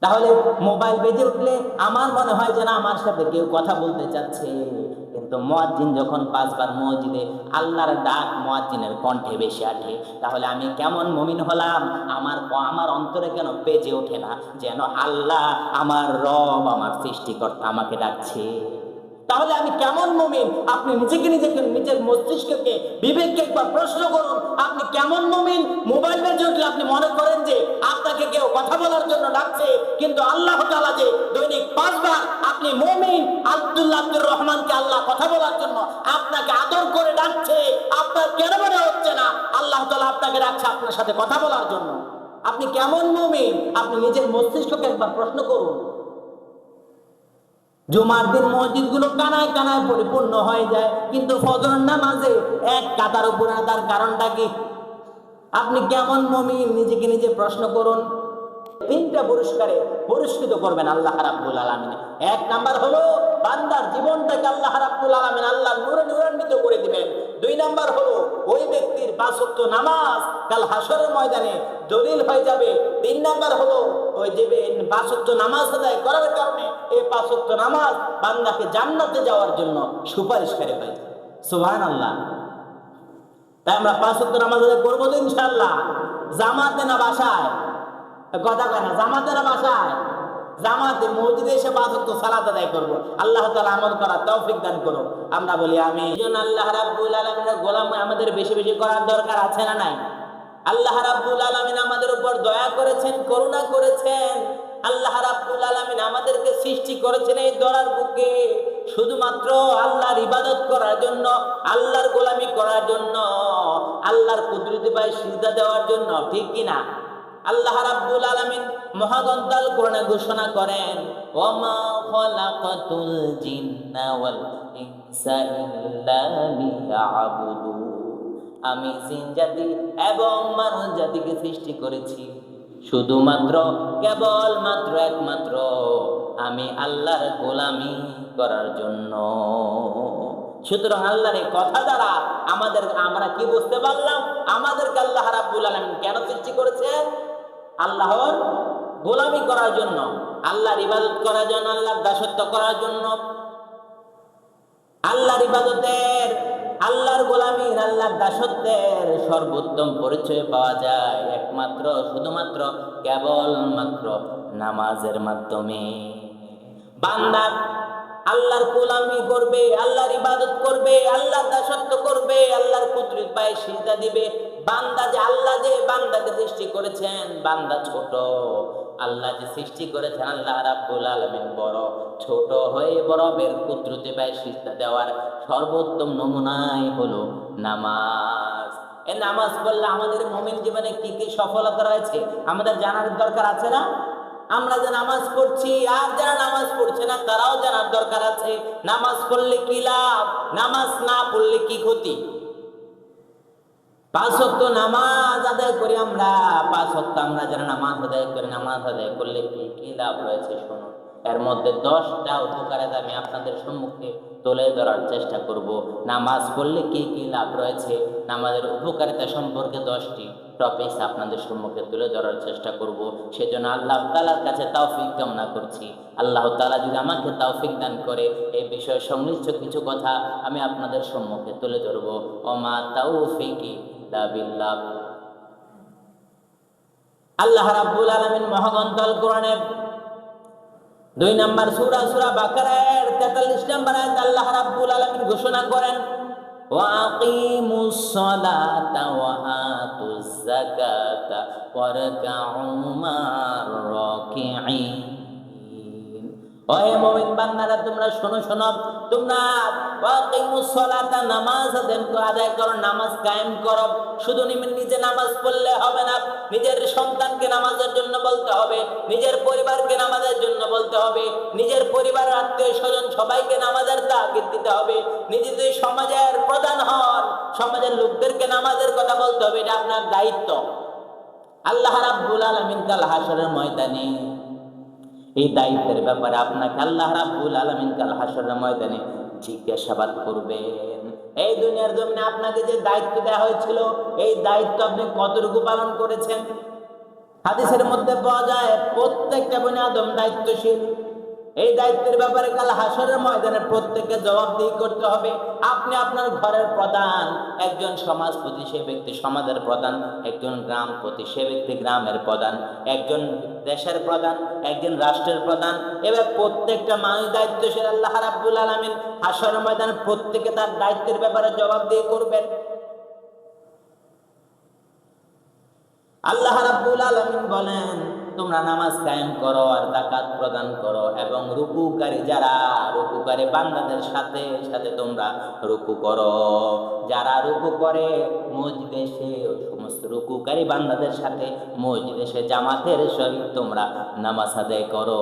তাহলে মোবাইল বেজে উঠলে আমার মনে হয় যেন আমার সাথে কেউ কথা বলতে চাচ্ছে, কিন্তু মুয়াজ্জিন যখন 5বার মসজিদে আল্লাহর ডাক মুয়াজ্জিনের কণ্ঠে ভেসে আসে, তাহলে আমি কেমন মুমিন হলাম? আমার অন্তরে কেন বেজে ওঠে না যেন আল্লাহ, আমার রব, আমার সৃষ্টিকর্তা আমাকে ডাকছে? তাহলে আমি কেমন মুমিন? আপনি নিজের মস্তিষ্ককে, বিবেককে একবার প্রশ্ন করুন, আপনি কেমন মুমিন? মোবাইল বেজে উঠলে আপনি মনে করেন যে আপনাকে কেউ কথা বলার জন্য ডাকছে, কিন্তু আল্লাহ তাআলা যে দৈনিক 5বার আপনি মুমিন আব্দুর রহমানকে আল্লাহ কথা বলার জন্য আপনাকে আদর করে ডাকছে, আপনার কেন মনে হচ্ছে না আল্লাহ তাআলা আপনাকে ডাকছে আপনার সাথে কথা বলার জন্য? আপনি কেমন মুমিন? আপনি নিজের মস্তিষ্ককে একবার প্রশ্ন করুন। জুমার দিন মসজিদগুলো কানায় কানায় পরিপূর্ণ হয়ে যায়, কিন্তু ফজরের নামাজে এক কাতার উপরে, তার কারণটা কি? আপনি কেমন মুমিন? নিজেকে নিজে প্রশ্ন করুন। 3টা পুরস্কারে পুরস্কৃত করবেন আল্লাহ রাব্বুল আলামিন। 1 নাম্বার হলো বান্দার জীবনটাকে আল্লাহ রাব্বুল আলামিন আল্লাহ নূরে নূরান্বিত করে দিবেন। 2 নাম্বার হলো ওই ব্যক্তির 5 ওয়াক্ত নামাজ কাল হাশরের ময়দানে দলিল হয়ে যাবে। 3 নাম্বার হলো ওই যে 5 ওয়াক্ত নামাজ আদায় করার কারণে এই 5 ওয়াক্ত নামাজ বান্দাকে জান্নাতে যাওয়ার জন্য সুপারিশকারী হয়ে যাবে। সুবহানাল্লাহ। তাই আমরা 5 ওয়াক্ত নামাজ আদায় করবো তো ইনশাআল্লাহ, জামাতে না বাসায়? কথা কয় না, জামাতে না বাসায়? জামাতে মসজিদে এসে 5 ওয়াক্ত সালাত আদায় করবো। আল্লাহ তাআলা আমল করার তৌফিক দান করুন। আমরা বলি আমিন। এইজন্য আল্লাহ রাব্বুল আলামিনের গোলামি আমাদের বেশি বেশি করার দরকার আছে না নাই? আল্লাহ রাব্বুল আলামিন আমাদের উপর দয়া করেছেন, করুণা করেছেন। আল্লাহ রাব্বুল আলামিন আমাদেরকে সৃষ্টি করেছেন এই দরার বুকে শুধুমাত্র আল্লাহর ইবাদত করার জন্য, আল্লাহর গোলামি করার জন্য, আল্লাহর কুদরতি পায়ে সিজদা দেওয়ার জন্য, ঠিক কিনা? আল্লাহ রাব্বুল আলামিন মহাগ্রন্থ আল কোরআনে ঘোষণা করেন, ওয়ামা খালাকাতুল জিন্না ওয়াল ইনসা ইল্লা লিয়াবুদুন। আমি জিন জাতি এবং মানব জাতিকে সৃষ্টি করেছি শুধুমাত্র, কেবলমাত্র, একমাত্র আমি আল্লাহর গোলামি করার জন্য। সুতরাং আল্লাহর এই কথা দ্বারা আমরা কি বুঝতে পারলাম? আমাদেরকে আল্লাহ রাব্বুল আলামিন কেন সৃষ্টি করেছেন? আল্লাহর গোলামি করার জন্য, আল্লাহর ইবাদত করার জন্য, আল্লাহর দাসত্ব করার জন্য। আল্লাহর ইবাদতের, আল্লাহর গোলামির, আল্লাহর দাসত্বের সর্বোত্তম পরিচয় পাওয়া যায় একমাত্র, শুধুমাত্র, কেবলমাত্র নামাজের মাধ্যমে। বান্দা আল্লাহর গোলামি করবে, আল্লাহর ইবাদত করবে, আল্লাহর দাসত্ব করবে, আল্লাহর কুদরত পায়ে সিজদা দিবে। বান্দা যে আল্লাহ যে বান্দাকে সৃষ্টি করেছেন, বান্দা ছোট, আল্লাহ যে সৃষ্টি করেছেন আল্লাহ রাব্বুল আলামিন বড়। ছোট হয়ে বড়বের কুদরতে পায়ে সিজদা দেওয়ার সর্বোত্তম নমুনাই হলো নামাজ। এই নামাজ পড়লে আমাদের মুমিন জীবনে কি কি সফলতা রয়েছে আমাদের জানার দরকার আছে না? আমরা যে নামাজ পড়ছি আর যারা নামাজ পড়ছে না তারাও জানার দরকার আছে নামাজ পড়লে কি লাভ, নামাজ না পড়লে কি ক্ষতি। 5 ওয়াক্ত নামাজ আদায় করি আমরা, 5 ওয়াক্ত আমরা যারা নামাজ আদায় করি, নামাজ আদায় করলে কি কি লাভ রয়েছে শুনুন। এর মধ্যে 10টা উপকারিতা আমি আপনাদের সম্মুখে তুলে ধরার চেষ্টা করব। নামাজ পড়লে কি কি লাভ রয়েছে, নামাজের উপকারিতা সম্পর্কে 10টি টপিকস আপনাদের সম্মুখে তুলে ধরার চেষ্টা করব। সেজন্য আল্লাহ তাআলার কাছে তৌফিক কামনা করছি। আল্লাহ তাআলা যদি আমাকে তৌফিক দান করে এই বিষয়ে সংশ্লিষ্ট কিছু কথা আমি আপনাদের সম্মুখে তুলে ধরব। ওমা তাওফিকি ইল্লা বিল্লাহ। আল্লাহ রাব্বুল আলামিন মহাগ্রন্থ আল কোরআনে 2 নম্বর সূরা বাকারার 43 নম্বর আয়াতে আল্লাহ রাব্বুল আলামিন ঘোষণা করেন, ওয়া আকিমুস সালাতা ওয়া আতুজ যাকাতা ওয়ারকাউ মা'র রাকিঈন। ওহে মুমিন বান্দারা, তোমরা শোনো, তোমরা ওয়া আকিমুস সালাতা, নামাজ আদায় করো, নামাজ কায়েম করো। শুধু নিজে নামাজ পড়লে হবে না, নিজের সন্তানকে নামাজের জন্য বলতে হবে, নিজের পরিবারকে নামাজের জন্য বলতে হবে, নিজের পরিবারের আত্মীয় স্বজন সবাইকে নামাজের তাগিদ দিতে হবে। নিজে যদি সমাজের প্রধান হন, সমাজের লোকদেরকে নামাজের কথা বলতে হবে, এটা আপনার দায়িত্ব। আল্লাহ রাব্বুল আলামিন কাল হাশরের ময়দানে এই দায়িত্বের ব্যাপারে আপনাকে আল্লাহ রাব্বুল আলামিন কাল হাশরের ময়দানে জিজ্ঞাসাবাদ করবেন। এই দুনিয়ার জমিনে আপনাকে যে দায়িত্ব দেওয়া হয়েছিল, এই দায়িত্ব আপনি কতটুকু পালন করেছেন? হাদিসের মধ্যে পাওয়া যায় প্রত্যেকটা বনি আদম দায়িত্বশীল। এই দায়িত্বের ব্যাপারে কাল হাসরের ময়দানে প্রত্যেককে জবাবদিহি করতে হবে। আপনি আপনার ঘরের প্রধান, একজন সমাজপতি সে ব্যক্তি সমাজের প্রধান, একজন গ্রামপতি সে ব্যক্তি গ্রামের প্রধান, একজন দেশের প্রধান, একজন রাষ্ট্রের প্রধান। এবার প্রত্যেকটা মানুষ দায়িত্বশীল। আল্লাহ রাব্বুল আলামিন হাসরের ময়দানে প্রত্যেকে তার দায়িত্বের ব্যাপারে জবাবদিহি করবেন। আল্লাহ রাব্বুল আলামিন বলেন, তোমরা নামাজ কায়েম করো আর যাকাত প্রদান করো এবং রুকুকারী যারা রুকুকারী বান্দাদের সাথে সাথে তোমরা রুকু করো। যারা রুকু করে মসজিদে এসে ওই সমস্ত রুকুকারী বান্দাদের সাথে মসজিদে এসে জামাতের সহিত তোমরা নামাজ আদায় করো।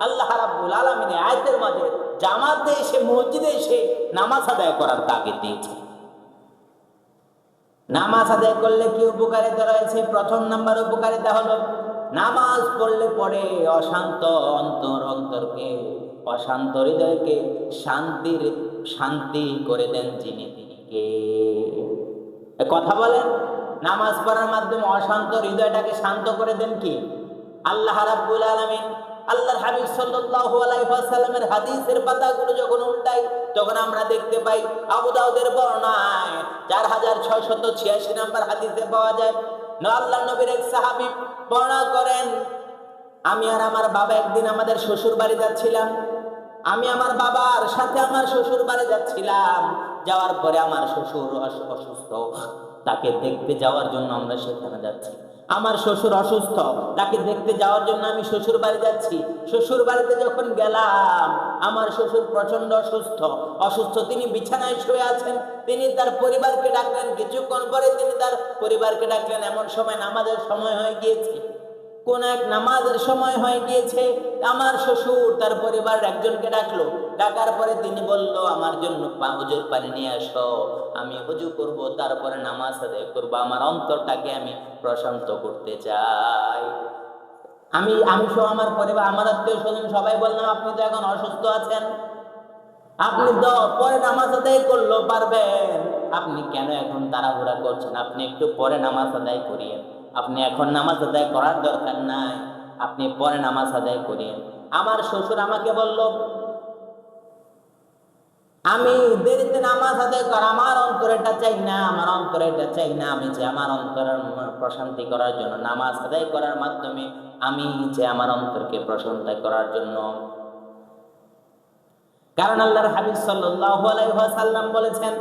আল্লাহ রাব্বুল আলামিন আয়াতের মাঝে জামাতে এসে মসজিদে এসে নামাজ আদায় করার তাগিদ দিয়েছে। নামাজ আদায় করলে কি উপকারিতা রয়েছে? প্রথম নাম্বার উপকারিতা হলো নামাজ পড়লে পরে অশান্ত অন্তরকে অশান্ত হৃদয়কে শান্তি করে দেন যিনি, তিনি কে? কথা বলেন। নামাজ পড়ার মাধ্যমে অশান্ত হৃদয়টাকে শান্ত করে দেন কি? আল্লাহ রাব্বুল আলামিন। আল্লাহর হাবিব সাল্লাল্লাহু আলাইহি ওয়াসাল্লামের হাদিসের পাতাগুলো যখন উল্টাই তখন আমরা দেখতে পাই আবু দাউদের বর্ণনায় 4686 নম্বর হাদিসে পাওয়া যায়, আল্লাহর নবীর এক সাহাবী বর্ণনা করেন, আমি আর আমার বাবা একদিন আমাদের শ্বশুর বাড়ি যাচ্ছিলাম। আমি আমার বাবার সাথে আমার শ্বশুর বাড়ি যাচ্ছিলাম। যাওয়ার পরে আমার শ্বশুর অসুস্থ, তাকে দেখতে যাওয়ার জন্য আমরা সেখানে যাচ্ছি। আমার শ্বশুর অসুস্থ, তাকে দেখতে যাওয়ার জন্য আমি শ্বশুর বাড়ি যাচ্ছি। শ্বশুর বাড়িতে যখন গেলাম আমার শ্বশুর প্রচন্ড অসুস্থ, তিনি বিছানায় শুয়ে আছেন। তিনি তার পরিবারকে ডাকলেন, কিছুক্ষণ পরে তিনি তার পরিবারকে ডাকলেন। এমন সময় নামাজের সময় হয়ে গিয়েছে, কোন এক নামাজের সময় হয়ে গিয়েছে। আমার শ্বশুর তার পরিবার একজনকে ডাকলো। ডাকার পরে তিনি বলল, আমার জন্য হুজুর পানি নিয়ে আসো, আমি হুজু করব, তারপরে নামাজ আদায় করবো। আমার অন্তরটাকে আমি প্রশান্ত করতে চাই। আমি সহ আমার পরিবার, আমার আত্মীয় স্বজন সবাই বললাম, আপনি তো এখন অসুস্থ আছেন, আপনি তো পরে নামাজ আদায় করলেও পারবেন, আপনি কেন এখন তাড়াহুড়া করছেন? আপনি একটু পরে নামাজ আদায় করিয়েন। আপনি এখন নামাজ আদায় করার দরকার নাই, আপনি পরে নামাজ আদায় করিয়েন। আমার শ্বশুর আমাকে বলল, আমি দেরিতে নামাজ আদায় কর, আমার অন্তরে এটা চাই না, আমার অন্তরে এটা চাই না। আমি যে আমার অন্তরের প্রশান্তি করার জন্য নামাজ আদায় করার মাধ্যমে আমি যে আমার অন্তরকে প্রশান্তি করার জন্য। কারণ আল্লাহর হাবিব সাল্লাল্লাহু আলাইহি ওয়াসাল্লাম বলেছেন,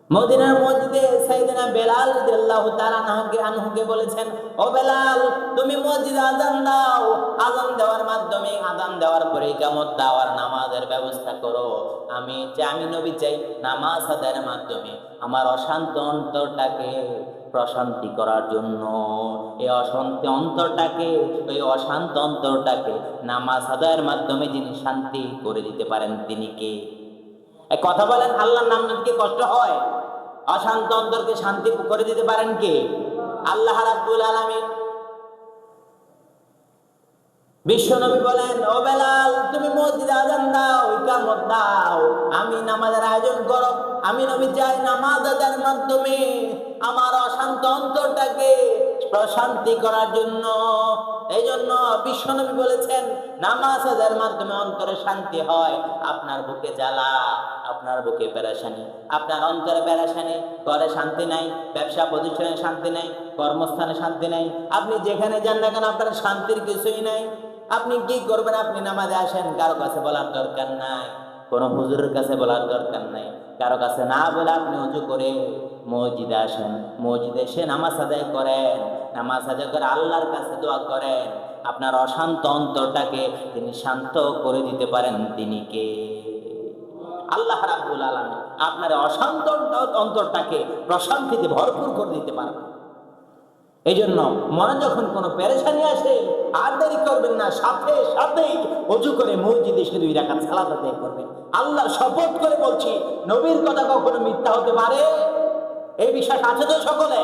মদিনার মসজিদে সাইয়েদনা বেলাল রাদিয়াল্লাহু তাআলা আনহুকে বলেছেন, ও বেলাল, তুমি মসজিদে আযান দাও, আযান দেওয়ার মাধ্যমে আযান দেওয়ার পরে ইকামত দাও আর নামাজের ব্যবস্থা করো। আমি নবী চাই নামাজ আদায়ের মাধ্যমে আমার অশান্ত অন্তরটাকে প্রশান্তি করার জন্য। এই অশান্ত অন্তরটাকে নামাজ আদায়ের মাধ্যমে যিনি শান্তি করে দিতে পারেন তিনি কে? কথা বলেন, আল্লাহর নাম নিতে কষ্ট হয়? অশান্ত অন্তরকে শান্তি করে দিতে পারেন কে? আল্লাহ রাব্বুল আলামিন। বিশ্বনবী বলেন, ও বেলাল, তুমি মসজিদে আযান দাও, ইকামত দাও, আমি নামাজের আয়োজন করো। আমি নবী চাই নামাজ আদায়ের মাধ্যমে আমার অশান্ত অন্তরটাকে প্রশান্তি করার জন্য। এই জন্য বিশ্বনবী বলেছেন, নামাজ আদায়ের মাধ্যমে অন্তরে শান্তি হয়। আপনার বুকে জ্বালা, আপনার বুকে পেরেশানি, আপনার অন্তরে পেরেশানি, ঘরে শান্তি নাই, ব্যবসা প্রতিষ্ঠানে শান্তি নাই, কর্মস্থানে শান্তি নাই, আপনি যেখানে যান না কেন আপনার শান্তির কিছুই নাই। আপনি কি করবেন? আপনি নামাজে আসেন, কারো কাছে বলার দরকার নাই, কোনো হুজুরের কাছে বলার দরকার নাই, কারো কাছে না বলে আপনি উজু করে মসজিদে আসেন, মসজিদে এসে নামাজ আদায় করেন, নামাজ আদায় করে আল্লাহর কাছে দোয়া করেন। আপনার অশান্ত অন্তরটাকে তিনি শান্ত করে দিতে পারেন, তিনি কে? আল্লাহ রাব্বুল আলামিন আপনার অশান্ত অন্তরটাকে প্রশান্তিতে ভরপুর করে দিতে পারেন। এই জন্য মনে যখন কোনো পেরেশানি আসে আর দেরি করবেন না, সাথে সাথেই ওযু করে মসজিদে এসে 2 রাকাত সালাত আদায় করবেন। আল্লাহর শপথ করে বলছি, নবীর কথা কখনো মিথ্যা হতে পারে? এই বিশ্বাস আছে তো সকলে?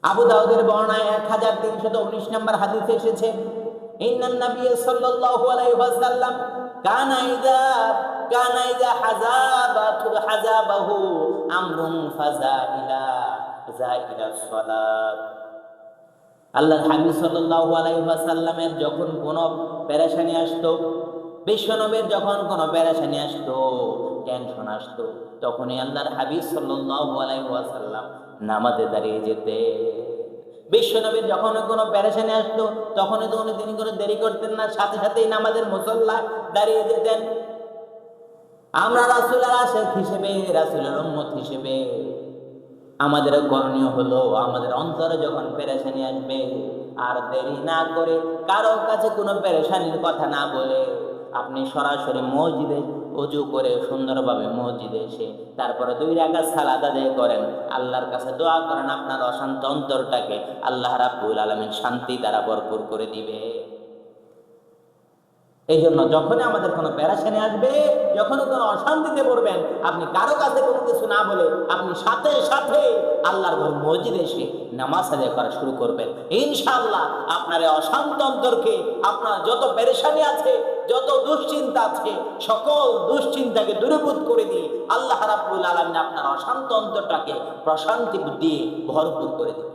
আবু দাউদের বর্ণনায় 1319 নম্বর হাদিসে এসেছে, ইন্নান নবী সাল্লাল্লাহু আলাইহি ওয়াসাল্লাম কানা ইযা হাজাবাহু আমরুন ফাজাইলা যাইরাস সালাত। আল্লাহর হাবিব সাল্লাল্লাহু আলাইহি ওয়াসাল্লামের যখন কোনো পেরেশানি আসতো, বিশ্বনবীর যখন কোনো পেরেশানি আসতো, টেনশন আসতো, তখনই আল্লাহর হাবিব সাল্লাল্লাহু আলাইহি ওয়াসাল্লাম নামাজে দাঁড়িয়ে যেতে। বিশ্বনবীর যখন কোনো পেরেশানি আসতো, তখনই তিনি কোনো দেরি করতেন না, সাথে সাথেই নামাজের মুসল্লায় দাঁড়িয়ে যেতেন। আমরা রাসূলের আশিক হিসেবে, রাসূলের উম্মত হিসেবে আমাদের করণীয় হলো, আমাদের অন্তরে যখন পেরেশানি আসবে, আর দেরি না করে, কারো কাছে কোনো পেরেশানির কথা না বলে, আপনি সরাসরি মসজিদে ওযু করে সুন্দরভাবে মসজিদে এসে তারপরে 2 রাকাত সালাত আদায় করেন, আল্লাহর কাছে দোয়া করেন, আপনার অশান্ত অন্তরটাকে আল্লাহ রাব্বুল আলামিন শান্তি দ্বারা ভরপুর করে দিবে। এই জন্য যখনই আমাদের কোনো পেরেশানি আসবে, যখনই কোনো অশান্তিতে পড়বেন, আপনি কারো কাছে কোনো কিছু না বলে আপনি সাথে সাথে আল্লাহর ঘর মসজিদে এসে নামাজ আদায় করা শুরু করবেন। ইনশাআল্লাহ আপনার এই অশান্ত অন্তরকে, আপনার যত পেরেশানি আছে, যত দুশ্চিন্তা আছে, সকল দুশ্চিন্তাকে দূরীভূত করে দিয়ে আল্লাহ রাব্বুল আলামিন আপনার অশান্ত অন্তরটাকে প্রশান্তি দিয়ে ভরপুর করে দিবে।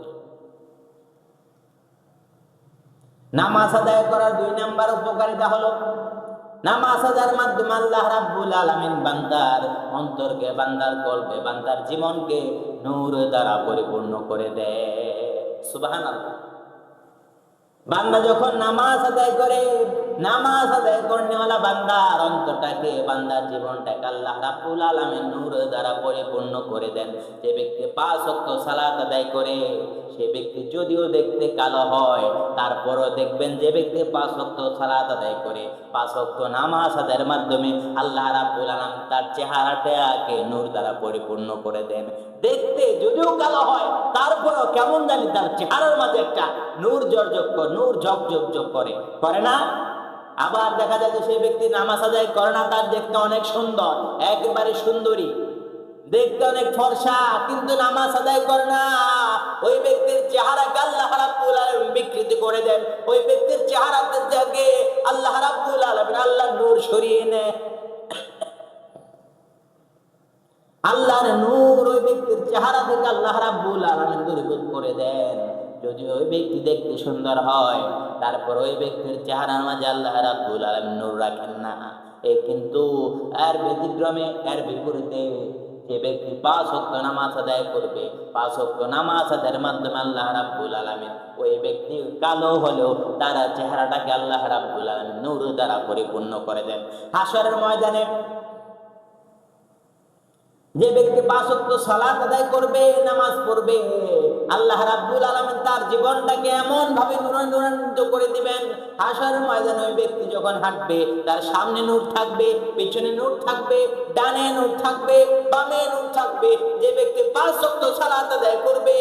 নামাজ আদায় করার 2 নাম্বার উপকারিতা হলো, নামাজ আদায়ের মাধ্যমে আল্লাহ রাব্বুল আলামিন বান্দার অন্তরকে, বান্দার কলবে, বান্দার জীবনকে নূর দ্বারা পরিপূর্ণ করে দেয়। সুবহানাল্লাহ। বান্দা যখন নামাজ আদায় করে, নামাজ আদায় করনেওয়ালা বান্দার অন্তরটাকে, বান্দার জীবনটাকে আল্লাহ রাব্বুল আলামিন নূর দ্বারা পরিপূর্ণ করে দেন। যে ব্যক্তি 5 ওয়াক্ত সালাত আদায় করে, সে ব্যক্তি যদিও দেখতে কালো হয়, তারপরও দেখবেন যে ব্যক্তি 5 ওয়াক্ত সালাত আদায় করে, 5 ওয়াক্ত নামাজ আদায়ের মাধ্যমে আল্লাহ রাব্বুল আলামিন তার চেহারাটাকে নূর দ্বারা পরিপূর্ণ করে দেন। দেখতে যদিও কালো হয়, তারপরও কেমন জানি তার চেহারার মাঝে একটা নূর ঝকঝক করে না? আবার দেখা যায় যে সেই ব্যক্তি নামাজ আদায় করে না, তার দেখতে অনেক সুন্দর, একেবারে সুন্দরী, দেখতে অনেক ফর্সা, কিন্তু নামাজ আদায় করে না, ওই ব্যক্তির চেহারাকে আল্লাহ রাব্বুল আলামিন বিকৃতি করে দেন। ওই ব্যক্তির চেহারাতে থেকে আল্লাহ রাব্বুল আলামিন আল্লাহর নূর সরিয়ে নেয়। আল্লাহর নূর ওই ব্যক্তির চেহারা থেকে আল্লাহ রাব্বুল আলামিন দূরীভূত করে দেন। যদি ওই ব্যক্তি দেখতে সুন্দর হয়, তারপর ওই ব্যক্তির চেহারার মাঝে আল্লাহ রাব্বুল আলামিন নূর রাখেন না। কিন্তু এর ব্যতিক্রমে, এর বিপরীতে যে ব্যক্তি 5 ওয়াক্ত নামাজ আদায় করবে, 5 ওয়াক্ত নামাজ আদায়ের মাধ্যমে আল্লাহ রাব্বুল আলামিন ওই ব্যক্তি কালো হলেও তার চেহারাটাকে আল্লাহ রাব্বুল আলামিন নূর দ্বারা পরিপূর্ণ করে দেন। হাশরের ময়দানে যে ব্যক্তি 5 ওয়াক্ত সালাত আদায় করবে, নামাজ পড়বে, আল্লাহ রাব্বুল আলামিন তার জীবনটাকে এমন ভাবে নূরান্বিত করে দিবেন, হাশরের ময়দানে ওই ব্যক্তি যখন হাঁটবে, তার সামনে নূর থাকবে, পিছনে নূর থাকবে, ডানে নূর থাকবে, বামে নূর থাকবে। যে ব্যক্তি 5 ওয়াক্ত সালাত আদায় করবে,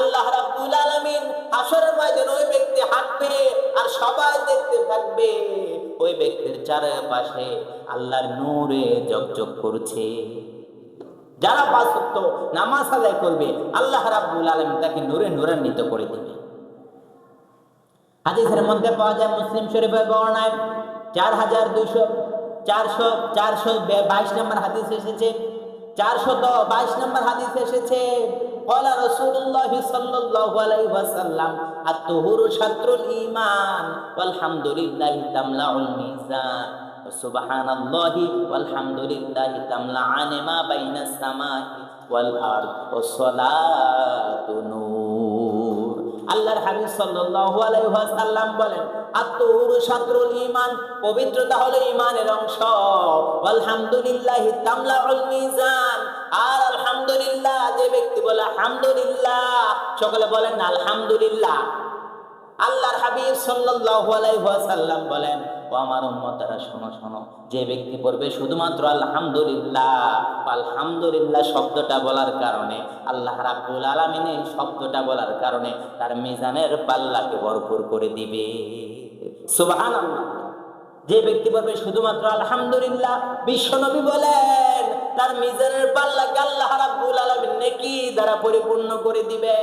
আল্লাহ রাব্বুল আলামিন হাশরের ময়দানে ওই ব্যক্তি হাঁটবে, আর সবাই দেখতে থাকবে ওই ব্যক্তির চারপাশে আল্লাহর নূরে ঝকঝক করছে। যারা 5 ওয়াক্ত নামাজ আদায় করবে, আল্লাহ রাব্বুল আলামিন তাকে নূরে নূরান্বিত করে দিবে। হাদিসের মধ্যে পাওয়া যায়, মুসলিম শরীফের বর্ণনায় 422 নম্বর হাদিস এসেছে, 422 নম্বর হাদিস এসেছে, ক্বালা রাসূলুল্লাহ সাল্লাল্লাহু আলাইহি ওয়াসাল্লাম, আত-তুহুরু শাতরুল ঈমান ওয়াল হামদুলিল্লাহি তামলাউল মিজান, সুবহানাল্লাহি ওয়াল হামদুলিল্লাহি তামলাআনি মা বাইনাস সামাই ওয়াল আরদ ওয়াস সালাতু নূর। আল্লাহর হাবিব সাল্লাল্লাহু আলাইহি ওয়াসাল্লাম বলেন, আত-তুহুরু শাতরুল ঈমান, পবিত্রতা হলো ঈমানের অংশ, ওয়াল হামদুলিল্লাহি তামলাউল মিজান, আর আলহামদুলিল্লাহ, যে ব্যক্তি বলে আলহামদুলিল্লাহ, সকলে বলেন আলহামদুলিল্লাহ। আল্লাহর হাবিব সাল্লাল্লাহু আলাইহি ওয়াসাল্লাম বলেন, ও আমার উম্মতেরা শোনো শোনো, যে ব্যক্তি পড়বে শুধুমাত্র আলহামদুলিল্লাহ, আলহামদুলিল্লাহ শব্দটা বলার কারণে, আল্লাহ রাব্বুল আলামিন এই শব্দটা বলার কারণে তার মিজানের পাল্লাকে ভরপুর করে দিবে। সুবহানাল্লাহ। যে ব্যক্তি পড়বে শুধুমাত্র আলহামদুলিল্লাহ, বিশ্বনবী বলেন তার মিজানের পাল্লাকে আল্লাহ রাব্বুল আলামিন নেকি দ্বারা পরিপূর্ণ করে দিবে।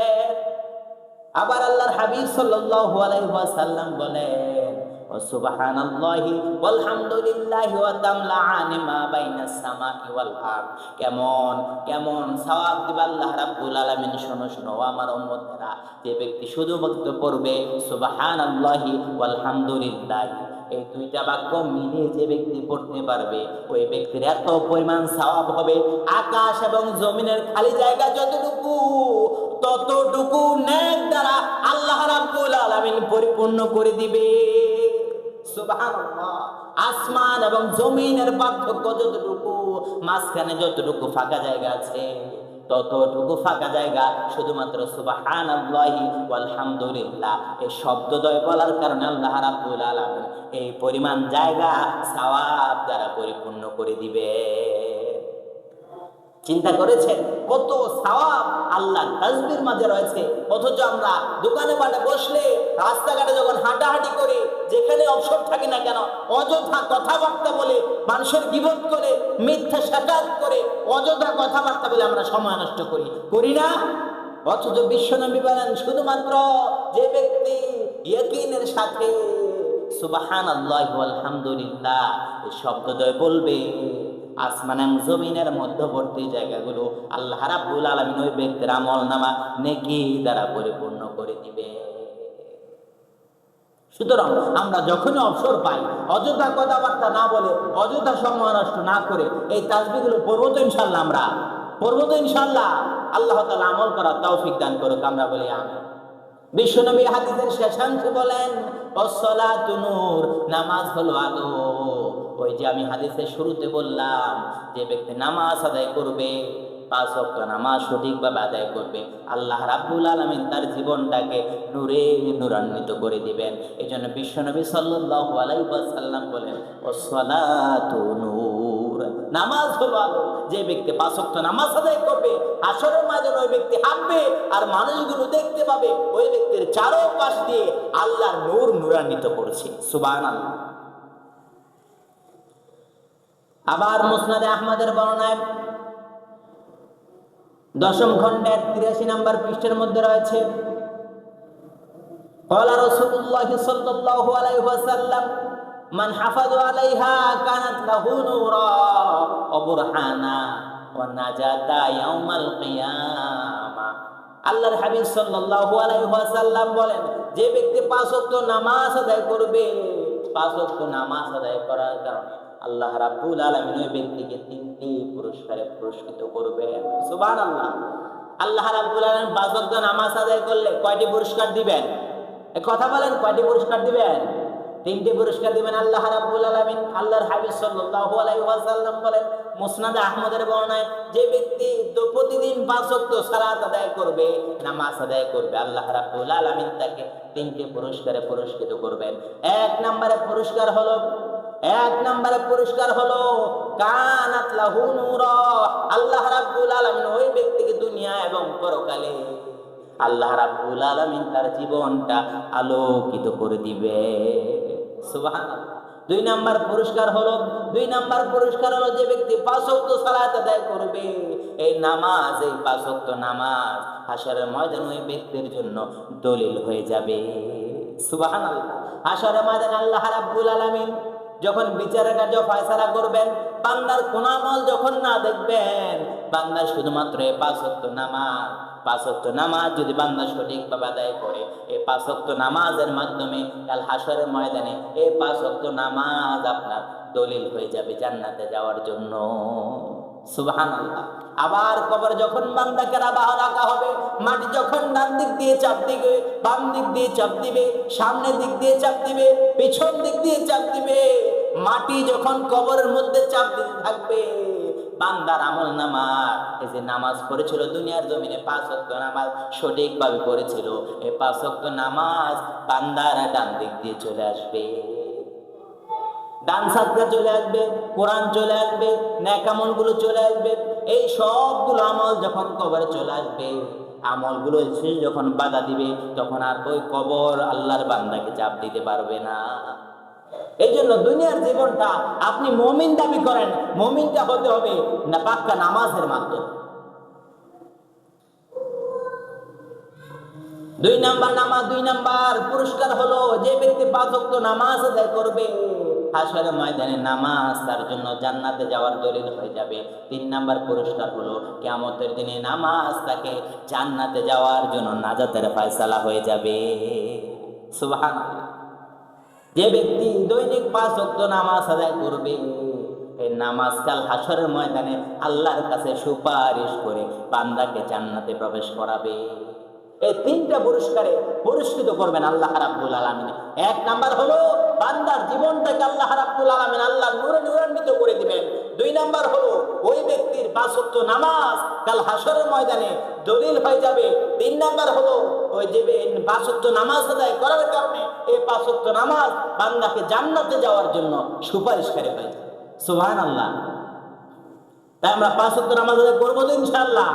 আবার আল্লাহর হাবিব সাল্লাল্লাহু আলাইহি ওয়াসাল্লাম বলেন, ও সুবহানাল্লাহি ওয়ালহামদুলিল্লাহি ওয়া তামলাআনি মা বাইনাস সামাই ওয়াল আরদ। কেমন কেমন সওয়াব দিবে আল্লাহ রাব্বুল আলামিন। শোনো শোনো আমার উম্মতেরা, যে ব্যক্তি শুধুমাত্র পড়বে সুবহানাল্লাহি ওয়ালহামদুলিল্লাহি, এই দুইটা বাক্য মিলিয়ে যে ব্যক্তি পড়তে পারবে, ওই ব্যক্তির এত পরিমাণ সওয়াব হবে, আকাশ এবং জমিনের খালি জায়গা যতটুকু, ততটুকু নেক দ্বারা আল্লাহ রাব্বুল আলামিন পরিপূর্ণ করে দিবে। সুবহানাল্লাহ। আসমান এবং জমিনের পার্থক্য যতটুকু, মাঝখানে যতটুকু ফাঁকা জায়গা আছে, ততটুকু ফাঁকা জায়গা শুধুমাত্র সুবহানাল্লাহি ওয়ালহামদুলিল্লাহ এই শব্দদ্বয় বলার কারণে আল্লাহ রাব্বুল আলামিন এই পরিমাণ জায়গা সওয়াব দ্বারা পরিপূর্ণ করে দিবে। চিন্তা করেছেন কত সওয়াব আল্লাহর তাসবির মাঝে রয়েছে? অথচ আমরা দোকানে বাটে বসলে, রাস্তাঘাটে যখন হাঁটাহাঁটি করি, যেখানে অবসর থাকি না কেন, অযথা কথাবার্তা বলে, মানুষের গীবত করে, মিথ্যা সাকাত করে, অযথা কথাবার্তা বলে আমরা সময় নষ্ট করি না? অথচ বিশ্বনবী বলেন, শুধুমাত্র যে ব্যক্তি ইয়াকিনের সাথে সুবহানাল্লাহি ওয়ালহামদুলিল্লাহ এই শব্দদ্বয় বলবে, আসমান এবং জমিনের মধ্যবর্তী জায়গাগুলো আল্লাহ রাব্বুল আলামিন ওই ব্যক্তির আমলনামা নেকি দ্বারা পরিপূর্ণ করে দিবে। সুতরাং আমরা যখনই অবসর পাই, অযথা কথাবার্তা না বলে, অযথা সময় নষ্ট না করে এই তাসবিহগুলো পড়বো তো ইনশাআল্লাহ। আমরা পড়বো তো ইনশাআল্লাহ। আল্লাহ তাআলা আমল করার তৌফিক দান করুক, আমরা বলি আমিন। বিশ্বনবী হাদিসের শেষাংশে বলেন, আসসালাতু নূর, নামাজ হলো আলো। ওই যে আমি হাদিসের শুরুতে বললাম, যে ব্যক্তি নামাজ আদায় করবে, 5 ওয়াক্ত নামাজ সঠিকভাবে আদায় করবে, আল্লাহ রাব্বুল আলামিন তার জীবনটাকে নূরে নূরান্বিত করে দিবেন। এই জন্য বিশ্বনবী সাল্লাল্লাহু আলাইহি ওয়াসাল্লাম বলেন, আসসালাতু নূর, নামাজ হলো আলো। যে ব্যক্তি 5 ওয়াক্ত নামাজ আদায় করবে, হাসরের ময়দানে ওই ব্যক্তি হাঁটবে আর মানুষগুলো দেখতে পাবে ওই ব্যক্তির চারপাশ দিয়ে আল্লাহর নূর নূরান্বিত করছে। সুবহানাল্লাহ। আবার মুসনাদে আহমদের বর্ণনায় 10ম খণ্ডের 83 নম্বর পৃষ্ঠার মধ্যে রয়েছে, ক্বালা রাসূলুল্লাহ সাল্লাল্লাহু আলাইহি ওয়াসাল্লাম, মান হাফাযা আলাইহা কানাত লাহু নূরা ওয়া বুরহানা ওয়া নাজাতা ইয়াউমাল কিয়ামা। আল্লাহর হাবিব সাল্লাল্লাহু আলাইহি ওয়াসাল্লাম বলেন, যে ব্যক্তি 5 ওয়াক্ত নামাজ আদায় করবে, 5 ওয়াক্ত নামাজ আদায় করার কারণে আল্লাহ রাব্বুল আলামিন ওই ব্যক্তিকে 3টি পুরস্কারে পুরস্কৃত করবেন। সুবহানাল্লাহ। আল্লাহ রাব্বুল আলামিন 5 ওয়াক্ত নামাজ আদায় করলে কয়টি পুরস্কার দিবেন? এই কথা বলেন, কয়টি পুরস্কার দিবেন? 3টি পুরস্কার দিবেন আল্লাহ রাব্বুল আলামিন। আল্লাহর হাবিব সাল্লাল্লাহু আলাইহি ওয়াসাল্লাম বলেন, মুসনাদে আহমদের বর্ণনায়, যে ব্যক্তি প্রতিদিন 5 ওয়াক্ত সালাত আদায় করবে, নামাজ আদায় করবে, আল্লাহ রাব্বুল আলামিন তাকে 3টি পুরস্কারে পুরস্কৃত করবেন। 1 নম্বরে পুরস্কার হলো কানাত লাহু নূরা, আল্লাহ রাব্বুল আলামিন ওই ব্যক্তিকে দুনিয়া এবং পরকালে আল্লাহ রাব্বুল আলামিন তার জীবনটা আলোকিত করে দিবে। সুবহানাল্লাহ। 2 নম্বর পুরস্কার হলো যে ব্যক্তি 5 ওয়াক্ত সালাত আদায় করবে, এই 5 ওয়াক্ত নামাজ হাশরের ময়দানে ওই ব্যক্তির জন্য দলিল হয়ে যাবে। সুবহানাল্লাহ। হাশরের ময়দানে আল্লাহ রাব্বুল আলামিন যখন বিচারের কার্য ফয়সালা করবেন, বান্দার কোন আমল যখন না দেখবেন, বান্দার শুধুমাত্র এই 5 ওয়াক্ত নামাজ যদি বান্দা সঠিকভাবে আদায় করে, এই 5 ওয়াক্ত নামাজের মাধ্যমে কাল হাশরের ময়দানে এই 5 ওয়াক্ত নামাজ আপনার দলিল হয়ে যাবে জান্নাতে যাওয়ার জন্য। সুবহানাল্লাহ। আবার কবর যখন বান্দাকে রাখা হবে, মাটি যখন ডান দিক দিয়ে চাপ দিবে, বাম দিক দিয়ে চাপ দিবে, সামনের দিক দিয়ে চাপ দিবে, পেছন দিক দিয়ে চাপ দিবে, মাটি যখন কবরের মধ্যে চাপ দিতে থাকবে, বান্দার আমলনামা, এই যে নামাজ পড়েছিল দুনিয়ার জমিনে 5 ওয়াক্ত নামাজ সঠিকভাবে পড়েছিল, এই 5 ওয়াক্ত নামাজ বান্দার ডান দিক দিয়ে চলে আসবে, ডান সাদকা চলে আসবে, কোরআন চলে আসবে, নেক আমলগুলো চলে আসবে। এই সবগুলো আমল যখন কবরে চলে আসবে, আমলগুলো এসে যখন বাধা দিবে, তখন আর ওই কবর আল্লাহর বান্দাকে চাপ দিতে পারবে না। এই জন্য দুনিয়ার জীবনটা আপনি মুমিন দাবি করেন, মুমিনটা হতে হবে না পাক্কা নামাজের মাধ্যমে। দুই নাম্বার নামাজ, দুই নাম্বার পুরস্কার হলো যে ব্যক্তি 5 ওয়াক্ত নামাজ আদায় করবে, হাশরের ময়দানে নামাজ তার জন্য জান্নাতে যাওয়ার দলিল হয়ে যাবে। 3 নাম্বার পুরস্কার হলো কিয়ামতের দিনে নামাজ তাকে জান্নাতে যাওয়ার জন্য নাজাতের ফয়সালা হয়ে যাবে। সুবহানাল্লাহ। যে ব্যক্তি দৈনিক 5 ওয়াক্ত নামাজ আদায় করবে, এই নামাজ কাল হাশরের ময়দানে আল্লাহর কাছে সুপারিশ করে বান্দাকে জান্নাতে প্রবেশ করাবে। এই 3টা পুরস্কারে পুরস্কৃত করবেন আল্লাহ রাব্বুল আলামিন। 1 নাম্বার হলো বান্দার জীবনটাকে আল্লাহ রাব্বুল আলামিন আল্লাহর নূরে নূরান্বিত করে দিবেন। 2 নাম্বার হলো ওই ব্যক্তির 5 ওয়াক্ত নামাজ কাল হাশরের ময়দানে দলিল হয়ে যাবে। 3 নাম্বার হলো ওই যে 5 ওয়াক্ত নামাজ আদায় করার কারণে এই 5 ওয়াক্ত নামাজ বান্দাকে জান্নাতে যাওয়ার জন্য সুপারিশকারী হয়ে যাবে। সুবহানাল্লাহ। তাই আমরা 5 ওয়াক্ত নামাজ আদায় করবো তো ইনশাআল্লাহ।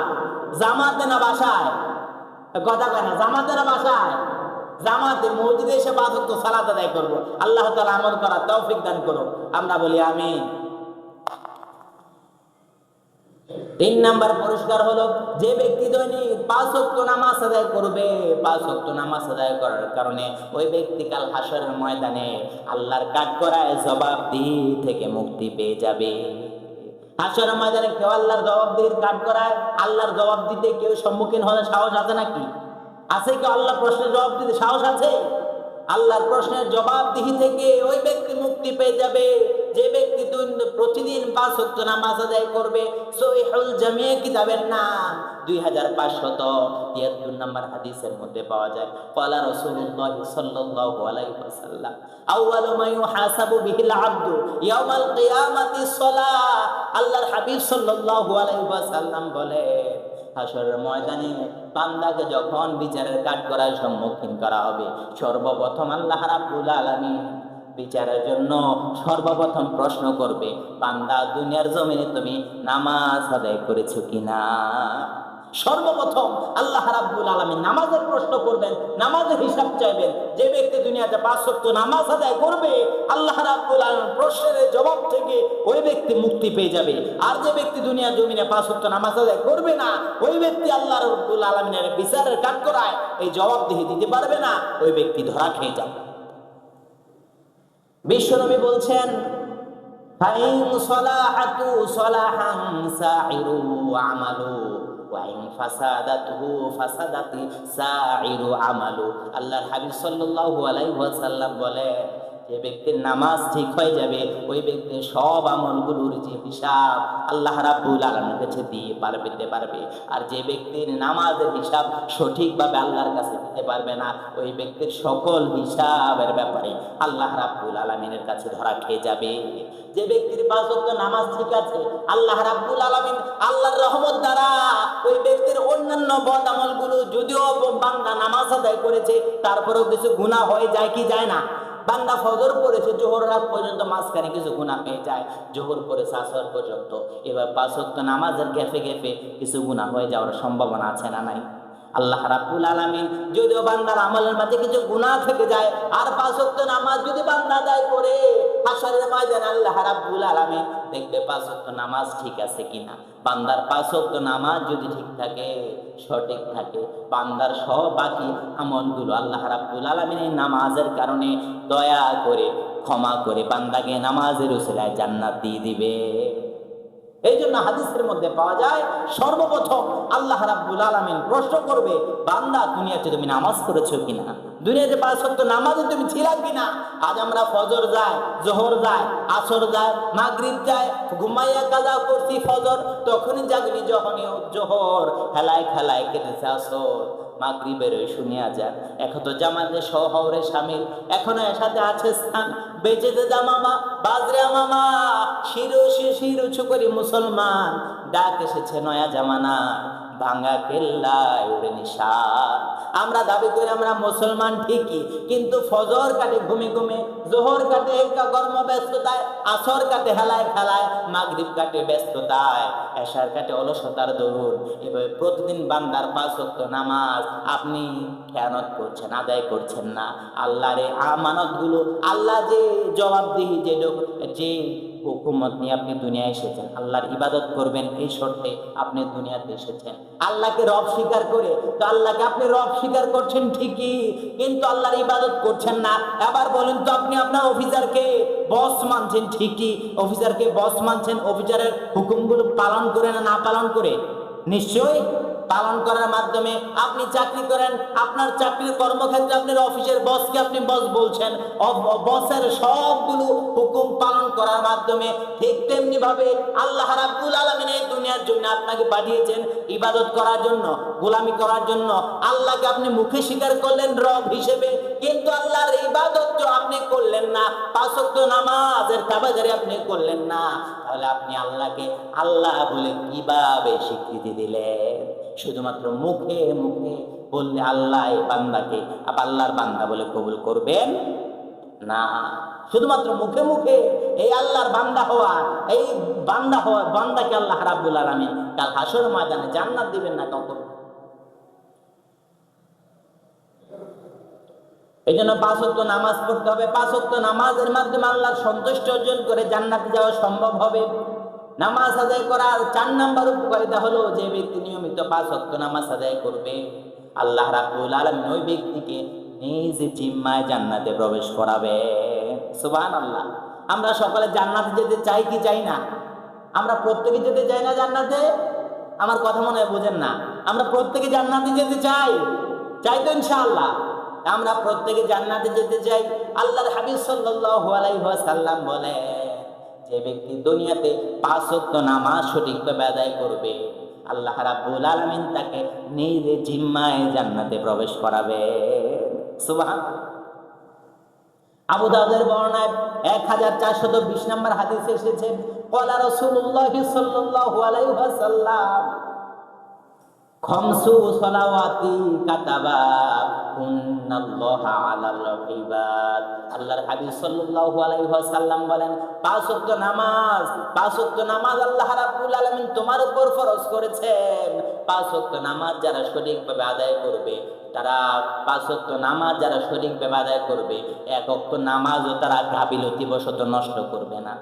জামাতে না বাসায়? কথা কেন? জামাতে না বাসায়? জামাতে মসজিদে এসে 5 ওয়াক্ত সালাত আদায় করবো। আল্লাহ তাআলা আমল করার তৌফিক দান করো। আমরা বলি আমিন। 3 নাম্বার পুরস্কার হলো যে ব্যক্তি দৈনিক 5 ওয়াক্ত নামাজ আদায় করবে, 5 ওয়াক্ত নামাজ আদায় করার কারণে ওই ব্যক্তি কাল হাশরের ময়দানে আল্লাহর কাঠগড়ায় জবাবদিহি থেকে মুক্তি পেয়ে যাবে। হাশরের ময়দানে কেউ আল্লাহর জবাবদিহির কাঠগড়ায় আল্লাহর জবাব দিতে কেউ সম্মুখীন হওয়ার সাহস আছে নাকি? আছে কেউ আল্লাহর প্রশ্নের জবাব দিতে সাহস আছে? আল্লাহর প্রশ্নের জবাবদিহি থেকে ওই ব্যক্তি মুক্তি পেয়ে যাবে যে ব্যক্তি প্রতিদিন 5 ওয়াক্ত নামাজ আদায় করবে। সহিহুল জামি কিতাবের নাম 2573 নম্বর হাদিসের মধ্যে পাওয়া যায়, ক্বালা রাসূলুল্লাহ সাল্লাল্লাহু আলাইহি ওয়াসাল্লাম আউয়ালু মা ইউহাসাবু বিহিল আবদু ইয়াউমাল কিয়ামাতি সালাহ। আল্লাহর হাবিব সাল্লাল্লাহু আলাইহি ওয়াসাল্লাম বলে, হাশরের ময়দানে বান্দাকে যখন বিচারের কাঠগড়ায় সম্মুখীন করা হবে, সর্বপ্রথম আল্লাহ রাব্বুল আলামিন বিচারের জন্য সর্বপ্রথম প্রশ্ন করবে, বান্দা দুনিয়ার জমিনে তুমি নামাজ আদায় করেছো কিনা? সর্বপ্রথম আল্লাহ রাব্বুল আলামিন নামাজের প্রশ্ন করবেন, নামাজের হিসাব চাইবেন। যে ব্যক্তি দুনিয়াতে 5 ওয়াক্ত নামাজ আদায় করবে, আল্লাহ রাব্বুল আলামিন প্রশ্নের জবাব থেকে ওই ব্যক্তি মুক্তি পেয়ে যাবে। আর যে ব্যক্তি দুনিয়ার জমিনে 5 ওয়াক্ত নামাজ আদায় করবে না, ওই ব্যক্তি আল্লাহ রাব্বুল আলামিনের বিচারের কাঠগড়ায় এই জবাবদিহি দিতে পারবে না, ওই ব্যক্তি ধরা খেয়ে যাবে। বিশ্বনবী বলছেন, ফাইন সলাহাতু সলাহান সাইরু আমালু ওয়া ইন ফাসাদাতহু ফাসাদাতি সাইরু আমালু। আল্লাহর হাবিব সাল্লাল্লাহু আলাইহি ওয়াসাল্লাম বলে, যে ব্যক্তির নামাজ ঠিক হয়ে যাবে, ওই ব্যক্তির সব আমলগুলোর যে হিসাব আল্লাহ রাব্বুল আলামিনের কাছে দিতে পারবে। আর যে ব্যক্তির নামাজের হিসাব সঠিকভাবে আল্লাহর কাছে দিতে পারবে না, ওই ব্যক্তির সকল হিসাবের ব্যাপারে আল্লাহ রাব্বুল আলামিনের কাছে ধরা খেয়ে যাবে। যে ব্যক্তির 5 ওয়াক্ত নামাজ ঠিক আছে, আল্লাহ রাব্বুল আলামিন আল্লাহর রহমত দ্বারা ওই ব্যক্তির অন্যান্য বদ আমলগুলো, যদিও বান্দা নামাজ আদায় করেছে, তারপরেও কিছু গুনাহ হয়ে যায় কি যায় না? বান্দা ফজর পড়েছে, জোহর রাত পর্যন্ত মাঝখানে কিছু গুনাহ পেয়ে যায়, জোহর পড়েছে আসর পর্যন্ত, এবার 5 ওয়াক্ত নামাজের গ্যাপে গ্যাপে কিছু গুনাহ হয়ে যাওয়ার সম্ভাবনা আছে না নাই? আল্লাহ রাব্বুল আলামিন যদিও বান্দার আমলের মাঝে কিছু গুনাহ থেকে যায়, আর 5 ওয়াক্ত নামাজ যদি বান্দা আদায় করে, হাশরের ময়দানে আল্লাহ রাব্বুল আলামিন দেখবে 5 ওয়াক্ত নামাজ ঠিক আছে কিনা। বান্দার 5 ওয়াক্ত নামাজ যদি ঠিক থাকে, সঠিক থাকে, বান্দার সব বাকি আমলগুলো আল্লাহ রাব্বুল আলামিন এই নামাজের কারণে দয়া করে ক্ষমা করে বান্দাকে নামাজের উসিলায় জান্নাত দিয়ে দিবে। এই জন্য হাদিসের মধ্যে পাওয়া যায়, সর্বপ্রথম আল্লাহ রাব্বুল আলামিন প্রশ্ন করবে, বান্দা দুনিয়াতে তুমি নামাজ পড়েছো কিনা? দুনিয়াতে 5 ওয়াক্ত নামাজে তুমি ছিলা কিনা? আজ আমরা ফজর যায়, জোহর যায়, আসর যায়, মাগরিব যায়, ঘুমাইয়া কাজা করছি ফজর, তখনই জাগনি যখনই জোহর, খেলায় খেলায় কেটেছে আসর, মাগরিবের ওই শুনিয়া যান, এখন তো জামাতে শহরে শামিল, এখনো এর সাথে আছে স্থান, বেঁচেছে জামামা বাজরে মামা, শির উঁচু করি মুসলমান, ডাক এসেছে নয়া জামানা, ভাঙা কেল্লায় উড়ে নিশান। আমরা দাবি করি আমরা মুসলমান ঠিকই, কিন্তু ফজর কাটে ঘুমে ঘুমে, জোহর কাটে কর্ম ব্যস্ততায়, আসর কাটে হেলায় খেলায়, মাগরিব কাটে ব্যস্ততায়, এশার কাটে অলসতার দরুন। এভাবে প্রতিদিন বান্দার 5 ওয়াক্ত নামাজ আপনি খেয়ানত করছেন, আদায় করছেন না। আল্লাহর আমানত গুলো, আল্লাহ যে জবাবদিহি যে হুকুমত নিয়ে আপনি দুনিয়ায় এসেছেন, আল্লাহর ইবাদত করবেন এই শর্তে আপনি দুনিয়াতে এসেছেন। আল্লাহকে রব স্বীকার করে, তো আল্লাহকে আপনি রব স্বীকার করছেন ঠিকই, কিন্তু আল্লাহর ইবাদত করছেন না। এবার বলেন তো, আপনি আপনার অফিসারকে বস মানছেন ঠিকই, অফিসারকে বস মানছেন, অফিসারের হুকুমগুলো পালন করে না পালন করে? নিশ্চয়ই পালন করার মাধ্যমে। আপনি চাকরি করেন, আপনার চাকরির কর্মক্ষেত্রে আপনার অফিসের বসকে আপনি বস বলছেন, বসের সবগুলো হুকুম পালন করার মাধ্যমে। ঠিক তেমনি ভাবে আল্লাহ রাব্বুল আলামিন এই দুনিয়ার জন্য আপনাকে পাঠিয়েছেন ইবাদত করার জন্য, গোলামি করার জন্য। আল্লাহকে আপনি মুখে স্বীকার করলেন রব হিসেবে, কিন্তু আল্লাহর ইবাদত তো আপনি করলেন না, পাঁচ ওয়াক্ত নামাজের তাবেদারি আপনি করলেন না। তাহলে আপনি আল্লাহকে আল্লাহ বলে কিভাবে স্বীকৃতি দিলেন? শুধুমাত্র মুখে মুখে বললে আল্লাহ এই বান্দাকে আল্লাহর বান্দা বলে কবুল করবেন না। শুধুমাত্র মুখে মুখে এই আল্লাহর বান্দা হওয়া, এই বান্দাকে আল্লাহ রাব্বুল আলামিন কাল হাসর ময়দানে জান্নাত দিবেন না কখনো। এই জন্য পাঁচ ওয়াক্ত নামাজ পড়তে হবে। পাঁচ ওয়াক্ত নামাজের মাধ্যমে আল্লাহর সন্তুষ্টি অর্জন করে জান্নাতে যাওয়া সম্ভব হবে। নামাজ আদায় করার 4 নাম্বার উপকারিতা হলো, যে ব্যক্তি নিয়মিত 5 ওয়াক্ত নামাজ আদায় করবে, আল্লাহ রাব্বুল আলামিন ওই ব্যক্তিকে নিজ জিম্মায় জান্নাতে প্রবেশ করাবে। সুবহানাল্লাহ। আমরা সকলে জান্নাতে যেতে চাই কি চাই না? আমরা প্রত্যেকে যেতে চাই না জান্নাতে? আমার কথা মনে হয় বোঝেন না। আমরা প্রত্যেকে জান্নাতে যেতে চাই, চাই তো ইনশাআল্লাহ? আমরা প্রত্যেকে জান্নাতে যেতে চাই। আল্লাহর হাবিব সাল্লাল্লাহু আলাইহি ওয়াসাল্লাম বলে, যে ব্যক্তি দুনিয়াতে 5 ওয়াক্ত নামাজ সঠিকভাবে আদায় করবে, আল্লাহ রাব্বুল আলামিন তাকে নিজ জিম্মায় জান্নাতে প্রবেশ করাবে। সুবহানাল্লাহ। আবু দাউদের বর্ণনায় 1420 নম্বর হাদিসে এসেছে, ক্বালা রাসূলুল্লাহ সাল্লাল্লাহু আলাইহি ওয়াসাল্লাম, খামসু সালাওয়াতি কাতাবা কুন্নাল্লাহা আলাল ইবাদ। আল্লাহর হাবিব সাল্লাল্লাহু আলাইহি ওয়াসাল্লাম বলেন, 5 ওয়াক্ত নামাজ আল্লাহ রাব্বুল আলামিন তোমার উপর ফরজ করেছেন। 5 ওয়াক্ত নামাজ যারা সঠিকভাবে আদায় করবে, তারা 5 ওয়াক্ত নামাজ যারা সঠিকভাবে আদায় করবে, 1 ওয়াক্ত নামাজও তারা গাফিলতিবশত নষ্ট করবে না।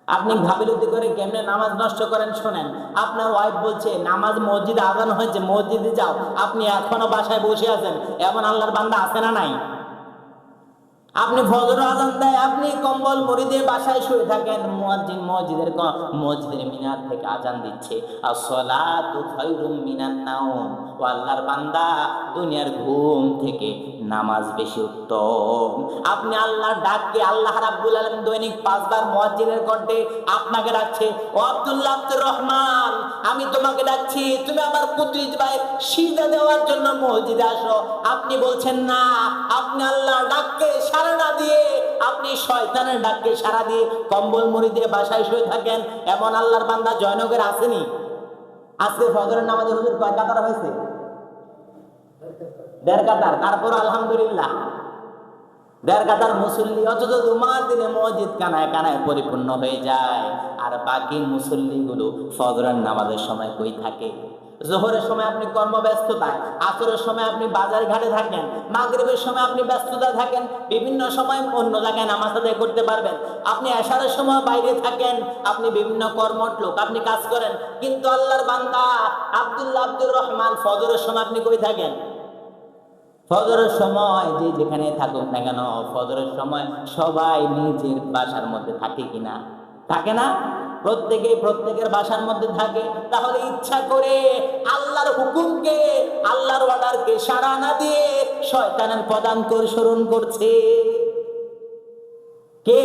আপনি গাফিলতি করে কেমনে নামাজ নষ্ট করেন শোনেন। আপনার ওয়াইফ বলছে নামাজ মসজিদে আজান হয়েছে, মসজিদে যাও, আপনি এখনো বাসায় বসে আছেন, এমন আল্লাহর বান্দা আছে না নাই? আপনি ফজর আজান দেয়, আপনি কম্বল মুড়ি দিয়ে বাসায় শুয়ে থাকেন, মুয়াজ্জিন মসজিদের মিনার থেকে আজান দিচ্ছে, আসসালাতু খায়রুম মিনান নাওম। ও আল্লাহর বান্দা, দুনিয়ার ঘুম থেকে নামাজ বেশি উত্তম। আপনি আল্লাহর ডাককে, আল্লাহ রাব্বুল আলামিন দৈনিক 5 বার মুয়াজ্জিনের কণ্ঠে আপনাকে ডাকছে, ও আব্দুল্লাহ আব্দুর রহমান, আমি তোমাকে ডাকছি, তুমি আমার পুত্রী ভাই সিজদা দেওয়ার জন্য মসজিদে আসো। আপনি বলছেন না, আপনি আল্লাহর ডাককে সাড়া না দিয়ে, আপনি শয়তানের ডাককে সাড়া দিয়ে কম্বল মুড়ি দিয়ে বাসায় শুয়ে থাকেন। এমন আল্লাহর বান্দা জয়নগরে আসেনি? আজকে ফজরের নামাজে হুজুর কয় কাতার হয়েছে? 1.5 কাতার। তারপর আলহামদুলিল্লাহ 1.5 কাতার মুসল্লি, অথচ জুমার দিনে মসজিদ কানায় কানায় পরিপূর্ণ হয়ে যায়। আর বাকি মুসল্লিগুলো ফজরের নামাজের সময় কই থাকে? জোহরের সময় আপনি কর্মব্যস্ততায়, আসরের সময় আপনি বাজার ঘাটে থাকেন, মাগরিবের সময় আপনি ব্যস্ততা থাকেন, বিভিন্ন সময় অন্য জায়গায় নামাজ আদায় করতে পারবেন। আপনি এশারের সময় বাইরে থাকেন, আপনি বিভিন্ন কর্মঠ লোক, আপনি কাজ করেন। কিন্তু আল্লাহর বান্দা আব্দুল্লাহ আব্দুর রহমান, ফজরের সময় আপনি কই থাকেন? ফজরের সময় যে যেখানে থাকুক না কেন, ফজরের সময় সবাই নিজের বাসার মধ্যে থাকে কিনা? থাকে না? প্রত্যেকের বাসার মধ্যে থাকে। তাহলে ইচ্ছা করে আল্লাহর হুকুমকে, আল্লাহর অর্ডারকে সাড়া না দিয়ে শয়তানের পদাঙ্ক অনুসরণ করছে কে?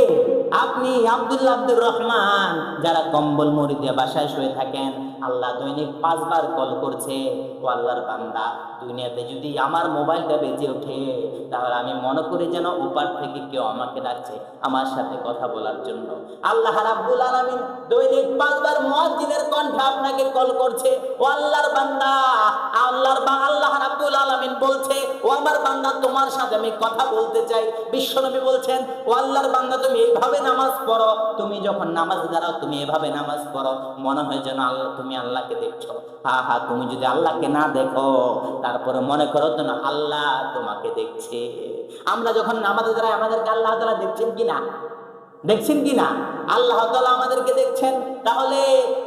আপনি আব্দুল্লাহ আব্দুর রহমান, যারা কম্বল মুড়ি দিয়ে বাসায় শুয়ে থাকেন, আল্লাহ দৈনিক 5 বার কল করছে, ও আল্লাহর বান্দা, দুনিয়াতে যদি আমার মোবাইলটা বেজে ওঠে, তাহলে আমি মনে করি যেন ওপার থেকে কেউ আমাকে ডাকছে আমার সাথে কথা বলার জন্য। আল্লাহ রাব্বুল আলামিন দৈনিক 5 বার মুয়াজ্জিনের কণ্ঠে আপনাকে কল করছে, ও আল্লাহর বান্দা, আল্লাহ রাব্বুল আলামিন বলছে, ও আমার বান্দা, তোমার সাথে আমি কথা বলতে চাই। বিশ্বনবী বলছেন, ও আল্লাহর বান্দা, তুমি এইভাবে নামাজ পড়ো, তুমি যখন নামাজ দাঁড়াও তুমি এভাবে নামাজ পড়ো, মনে হয় যেন তুমি আল্লাহকে দেখছো। হা, তুমি যদি আল্লাহকে না দেখো, তারপরে মনে করো যেন আল্লাহ তোমাকে দেখছে। আমরা যখন নামাজে দাঁড়াই, আমাদেরকে আল্লাহ তাআলা দেখছেন কিনা? দেখছেন কি না? আল্লাহ তাআলা আমাদেরকে দেখছেন। তাহলে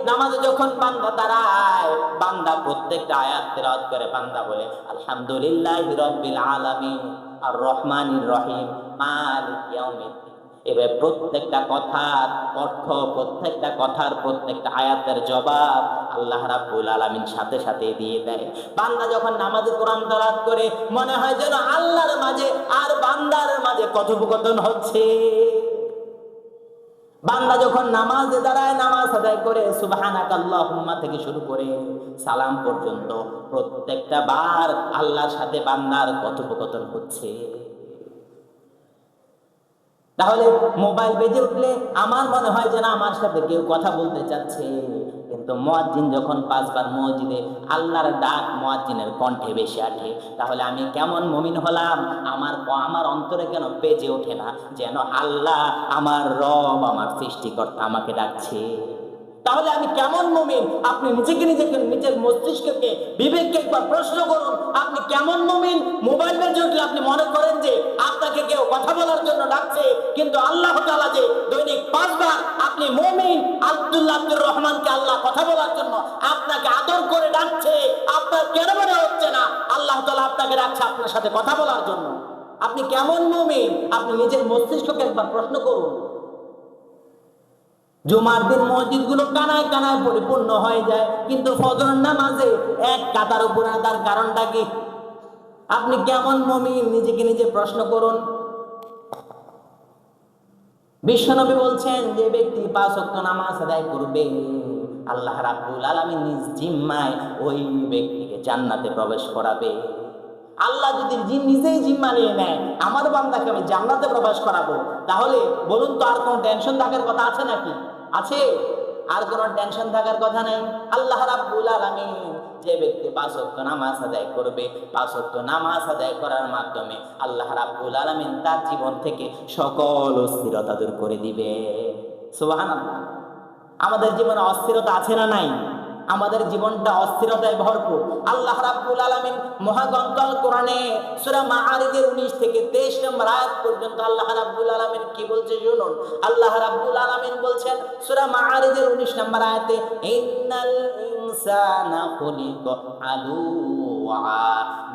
নামাজে যখন বান্দা দাঁড়ায়, বান্দা প্রত্যেকটা আয়াত তেলাওয়াত করে, বান্দা বলে আলহামদুলিল্লাহি রাব্বিল আলামিন আর রহমানির রহিম মালিক ইয়াউমিদ্দিন। এবার প্রত্যেকটা কথার অর্থ, প্রত্যেকটা কথার, প্রত্যেকটা আয়াতের জবাব আল্লাহ রাব্বুল আলামিন সাথে সাথে দিয়ে দেয়। বান্দা যখন নামাজে কোরআন তেলাওয়াত করে, মনে হয় যেন আল্লাহর মাঝে আর বান্দার মাঝে কথোপকথন হচ্ছে। বান্দা যখন নামাজে দাঁড়ায়, নামাজ আদায় করে, সুবহানাকাল্লাহুম্মা থেকে শুরু করে সালাম পর্যন্ত প্রত্যেকটা বার আল্লাহর সাথে বান্দার কথোপকথন হচ্ছে। তাহলে মোবাইল বেজে উঠলে আমার মনে হয় যেন আমার সাথে কেউ কথা বলতে চাচ্ছে, কিন্তু মুয়াজ্জিন যখন 5 বার মসজিদে আল্লাহর ডাক মুয়াজ্জিনের কণ্ঠে ভেসে আসে, তাহলে আমি কেমন মুমিন হলাম? আমার অন্তরে কেন বেজে ওঠে না যেন আল্লাহ, আমার রব, আমার সৃষ্টিকর্তা আমাকে ডাকছে? তাহলে আমি কেমন মুমিন? আপনি নিজের মস্তিষ্ককে, বিবেককে একবার প্রশ্ন করুন, আপনি কেমন মুমিন? মোবাইল বেজে উঠলে আপনি মনে করেন যে আপনাকে কেউ কথা বলার জন্য ডাকছে, কিন্তু আল্লাহ তাআলা যে দৈনিক 5 বার আপনি মুমিন আব্দুর রহমানকে আল্লাহ কথা বলার জন্য আপনাকে আদর করে ডাকছে, আপনার কেন মনে হচ্ছে না আল্লাহ তাআলা আপনাকে ডাকছে আপনার সাথে কথা বলার জন্য? আপনি কেমন মুমিন? আপনি নিজের মস্তিষ্ককে একবার প্রশ্ন করুন। জুমার দিন মসজিদগুলো কানায় কানায় পরিপূর্ণ হয়ে যায়, কিন্তু ফজরের নামাজে এক কাতার উপরে তার কারণটা কি? আপনি কেমন মুমিন? নিজেকে নিজে প্রশ্ন করুন। বিশ্বনবী বলছেন, যে ব্যক্তি 5 ওয়াক্ত নামাজ আদায় করবে, আল্লাহ রাব্বুল আলামিন নিজ জিম্মায় ওই ব্যক্তিকে জান্নাতে প্রবেশ করাবে। আল্লাহ যদি নিজেই জিম্মা নিয়ে নেয়, আমার বান্দাকে আমি জান্নাতে প্রবেশ করাবো, তাহলে বলুন তো আর কোনো টেনশন থাকার কথা আছে নাকি? আছে? আর কোনো টেনশন থাকার কথা নেই। আল্লাহ রাব্বুল আলামিন যে ব্যক্তি 5 ওয়াক্ত নামাজ আদায় করবে, 5 ওয়াক্ত নামাজ আদায় করার মাধ্যমে আল্লাহ রাব্বুল আলামিন তার জীবন থেকে সকল অস্থিরতা দূর করে দিবে। সুবহানাল্লাহ। আমাদের জীবনে অস্থিরতা আছে না নাই? আমাদের জীবনটা অস্থিরতায় ভরপুর। আল্লাহ রাব্বুল আলামিন মহাগ্রন্থ আল কোরআনে সূরা মাআরিজের 19 থেকে 23 নম্বর আয়াত পর্যন্ত আল্লাহ রাব্বুল আলামিন কি বলছে শুনুন। আল্লাহ রাব্বুল আলামিন বলছেন সূরা মাআরিজের 19 নম্বর আয়াতে, ইন্নাল ইনসানা খুলিকা হালুআ,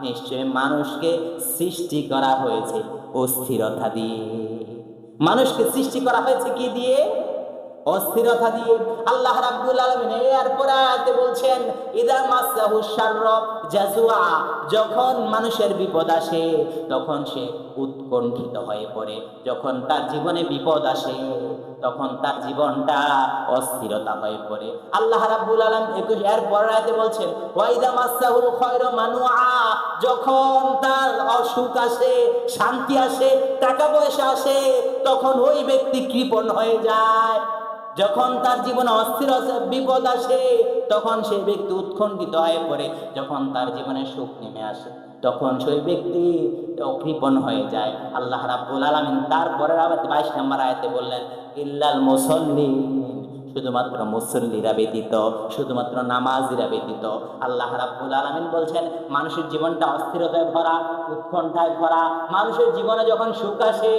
নিশ্চয় মানুষকে সৃষ্টি করা হয়েছে অস্থিরতা দিয়ে। মানুষকে সৃষ্টি করা হয়েছে কি দিয়ে? অস্থিরতা দিয়ে। আল্লাহ রাব্বুল আলামিন এরপরে আয়াতে বলছেন, ইদা মাসাহু শারর জাজুআ, যখন মানুষের বিপদ আসে তখন সে উৎকণ্ঠিত হয়ে পড়ে। যখন তার জীবনে বিপদ আসে তখন তার জীবনটা অস্থিরতা হয়ে পড়ে। আল্লাহ রাব্বুল আলামিন এরপর আয়াতে বলছেন, ওয়া ইদা মাসাহুল খায়রু মানুআ, যখন তার অসুখ আসে, শান্তি আসে, টাকা পয়সা আসে, তখন ওই ব্যক্তি কৃপণ হয়ে যায়। যখন তার জীবনে অস্থির বিপদ আসে তখন সেই ব্যক্তি উৎকণ্ঠিত হয়ে পড়ে। যখন তার জীবনে সুখ নেমে আসে তখন সেই ব্যক্তি কৃপণ হয়ে যায়। আল্লাহ রাব্বুল আলামিন তারপরে আবার 22 নম্বর আয়াতে বললেন, ইল্লাল মুসাল্লিন, শুধুমাত্র মুসল্লিরা ব্যতীত, শুধুমাত্র নামাজিরা ব্যতীত। আল্লাহ রাব্বুল আলামিন বলছেন, মানুষের জীবনটা অস্থিরতায় ভরা, উৎকণ্ঠায় ভরা। মানুষের জীবনে যখন সুখ আসে,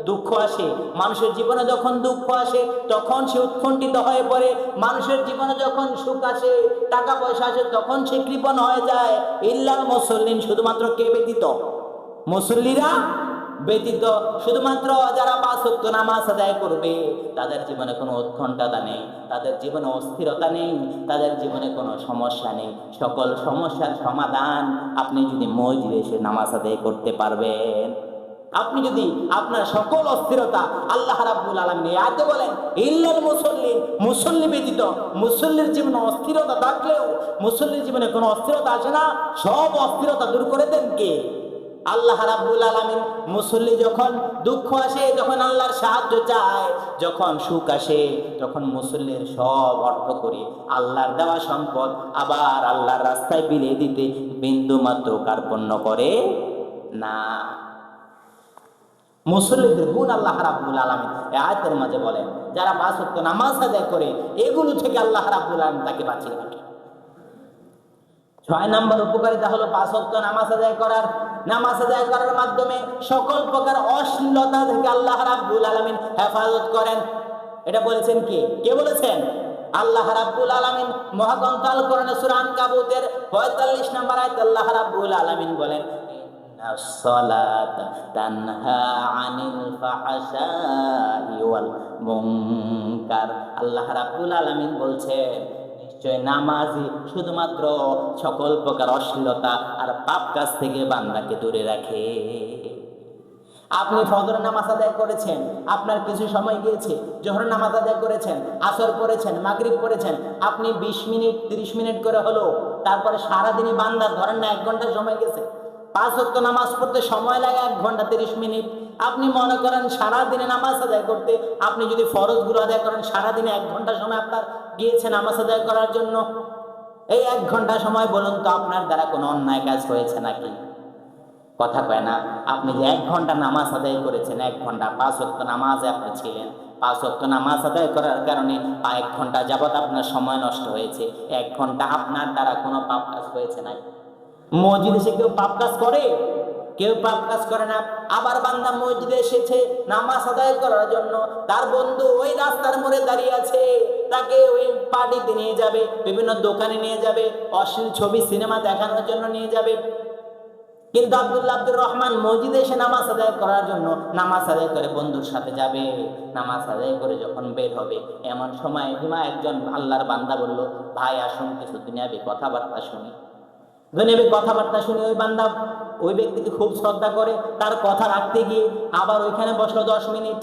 দুঃখ আসে, মানুষের জীবনে যখন দুঃখ আসে তখন সে উৎকণ্ঠিত হয়ে পড়ে। মানুষের জীবনে যখন সুখ আসে, টাকা পয়সা আসে, তখন সে কৃপণ হয়ে যায়। ইল্লাল মুসাল্লিন, শুধুমাত্র কে ব্যতীত? মুসল্লিরা ব্যতীত। শুধুমাত্র যারা 5 ওয়াক্ত নামাজ আদায় করবে তাদের জীবনে কোনো উৎকণ্ঠতা নেই, তাদের জীবনে অস্থিরতা নেই, তাদের জীবনে কোনো সমস্যা নেই। সকল সমস্যার সমাধান আপনি যদি মসজিদে এসে নামাজ আদায় করতে পারবেন। আপনি যদি আপনার সকল অস্থিরতা, আল্লাহ রাব্বুল আলামিন আয়াতে বলেন ইল্লাল মুসাল্লিন, মুসল্লি ব্যতীত। মুসল্লির জীবনে অস্থিরতা থাকলেও মুসল্লির জীবনে কোনো অস্থিরতা আসে না, সব অস্থিরতা দূর করে দেন কে? আল্লাহ রাব্বুল আলামিন। মুসল্লি যখন দুঃখ আসে, যখন আল্লাহর সাহায্য চায়, যখন সুখ আসে, তখন মুসল্লির সব অর্থ করে আল্লাহর দেওয়া সম্পদ আবার আল্লাহর রাস্তায় বিলিয়ে দিতে বিন্দু মাত্র কার্পণ্য করে না। মুসল্লিদের গুণ আল্লাহ রাব্বুল আলামিন এই আয়াতের মাঝে বলেন, যারা 5 ওয়াক্ত নামাজ আদায় করে এগুলো থেকে আল্লাহ রাব্বুল আলামিন তাকে বাঁচিয়ে রাখে। 6 নম্বর উপকারিতা হলো 5 ওয়াক্ত নামাজ আদায় করার। নামাজ আদায় করার মাধ্যমে সকল প্রকার অশ্লীলতা থেকে আল্লাহ রাব্বুল আলামিন হেফাজত করেন। এটা বলেছেন কে বলেছেন? আল্লাহ রাব্বুল আলামিন মহাগ্রন্থ আল কোরআনে সূরা আনকাবুতের 45 নম্বর আয়াতে আল্লাহ রাব্বুল আলামিন বলেন, ইন্নাস সালাতা তানহা আনিল ফাহশাই ওয়াল মুনকার। আল্লাহ রাব্বুল আলামিন বলছেন, নিশ্চয় নামাজই শুধুমাত্র সকল প্রকার অশ্লীলতা আর পাপ কাজ থেকে বান্দাকে দূরে রাখে। আপনি ফজর নামাজ আদায় করেছেন, আপনার কিছু সময় গিয়েছে, জোহর নামাজ আদায় করেছেন, আসর পড়েছেন, মাগরিব পড়েছেন, আপনি 20 মিনিট 30 মিনিট করে হলো, তারপরে সারাদিনই বান্দার ধরেন না 1 ঘন্টা সময় গেছে। 5 ওয়াক্ত নামাজ পড়তে সময় লাগে 1 ঘন্টা 30 মিনিট। আপনি মনে করেন সারাদিনে নামাজ আদায় করতে, আপনি যদি ফরজগুলো আদায় করেন সারাদিনে 1 ঘন্টা সময় আপনার গিয়েছে নামাজ আদায় করার জন্য। এই 1 ঘন্টা সময় বলুন তো আপনার দ্বারা কোনো অন্যায় কাজ হয়েছে নাকি? কথা কয় না। আপনি যে 1 ঘন্টা নামাজ আদায় করেছেন, 1 ঘন্টা 5 ওয়াক্ত নামাজে আপনি ছিলেন, 5 ওয়াক্ত নামাজ আদায় করার কারণে 1 ঘন্টা যাবত আপনার সময় নষ্ট হয়েছে। 1 ঘন্টা আপনার দ্বারা কোনো পাপ কাজ হয়েছে নাকি? মসজিদে এসে কেউ পাপ কাজ করে? কেউ পাপ কাজ করে না। আবার বান্দা মসজিদে এসেছে নামাজ আদায় করার জন্য, তার বন্ধু ওই রাস্তার মোড়ে দাঁড়িয়ে আছে, তাকে ওই পার্টিতে নিয়ে যাবে, বিভিন্ন দোকানে নিয়ে যাবে, অশ্লীল ছবি সিনেমা দেখানোর জন্য নিয়ে যাবে। কিন্তু আব্দুর রহমান মসজিদে এসে নামাজ আদায় করার জন্য নামাজ আদায় করে বন্ধুর সাথে যাবে। নামাজ আদায় করে যখন বের হবে, এমন সময় একজন আল্লাহর বান্দা বলল, ভাই আসুন কিছু দুনিয়াবি কথাবার্তা শুনি। দুনিয়াবি কথাবার্তা শুনি ওই বান্দা ওই ব্যক্তিকে খুব শ্রদ্ধা করে, তার কথা রাখতে গিয়ে আবার ওইখানে বসলো 10 মিনিট।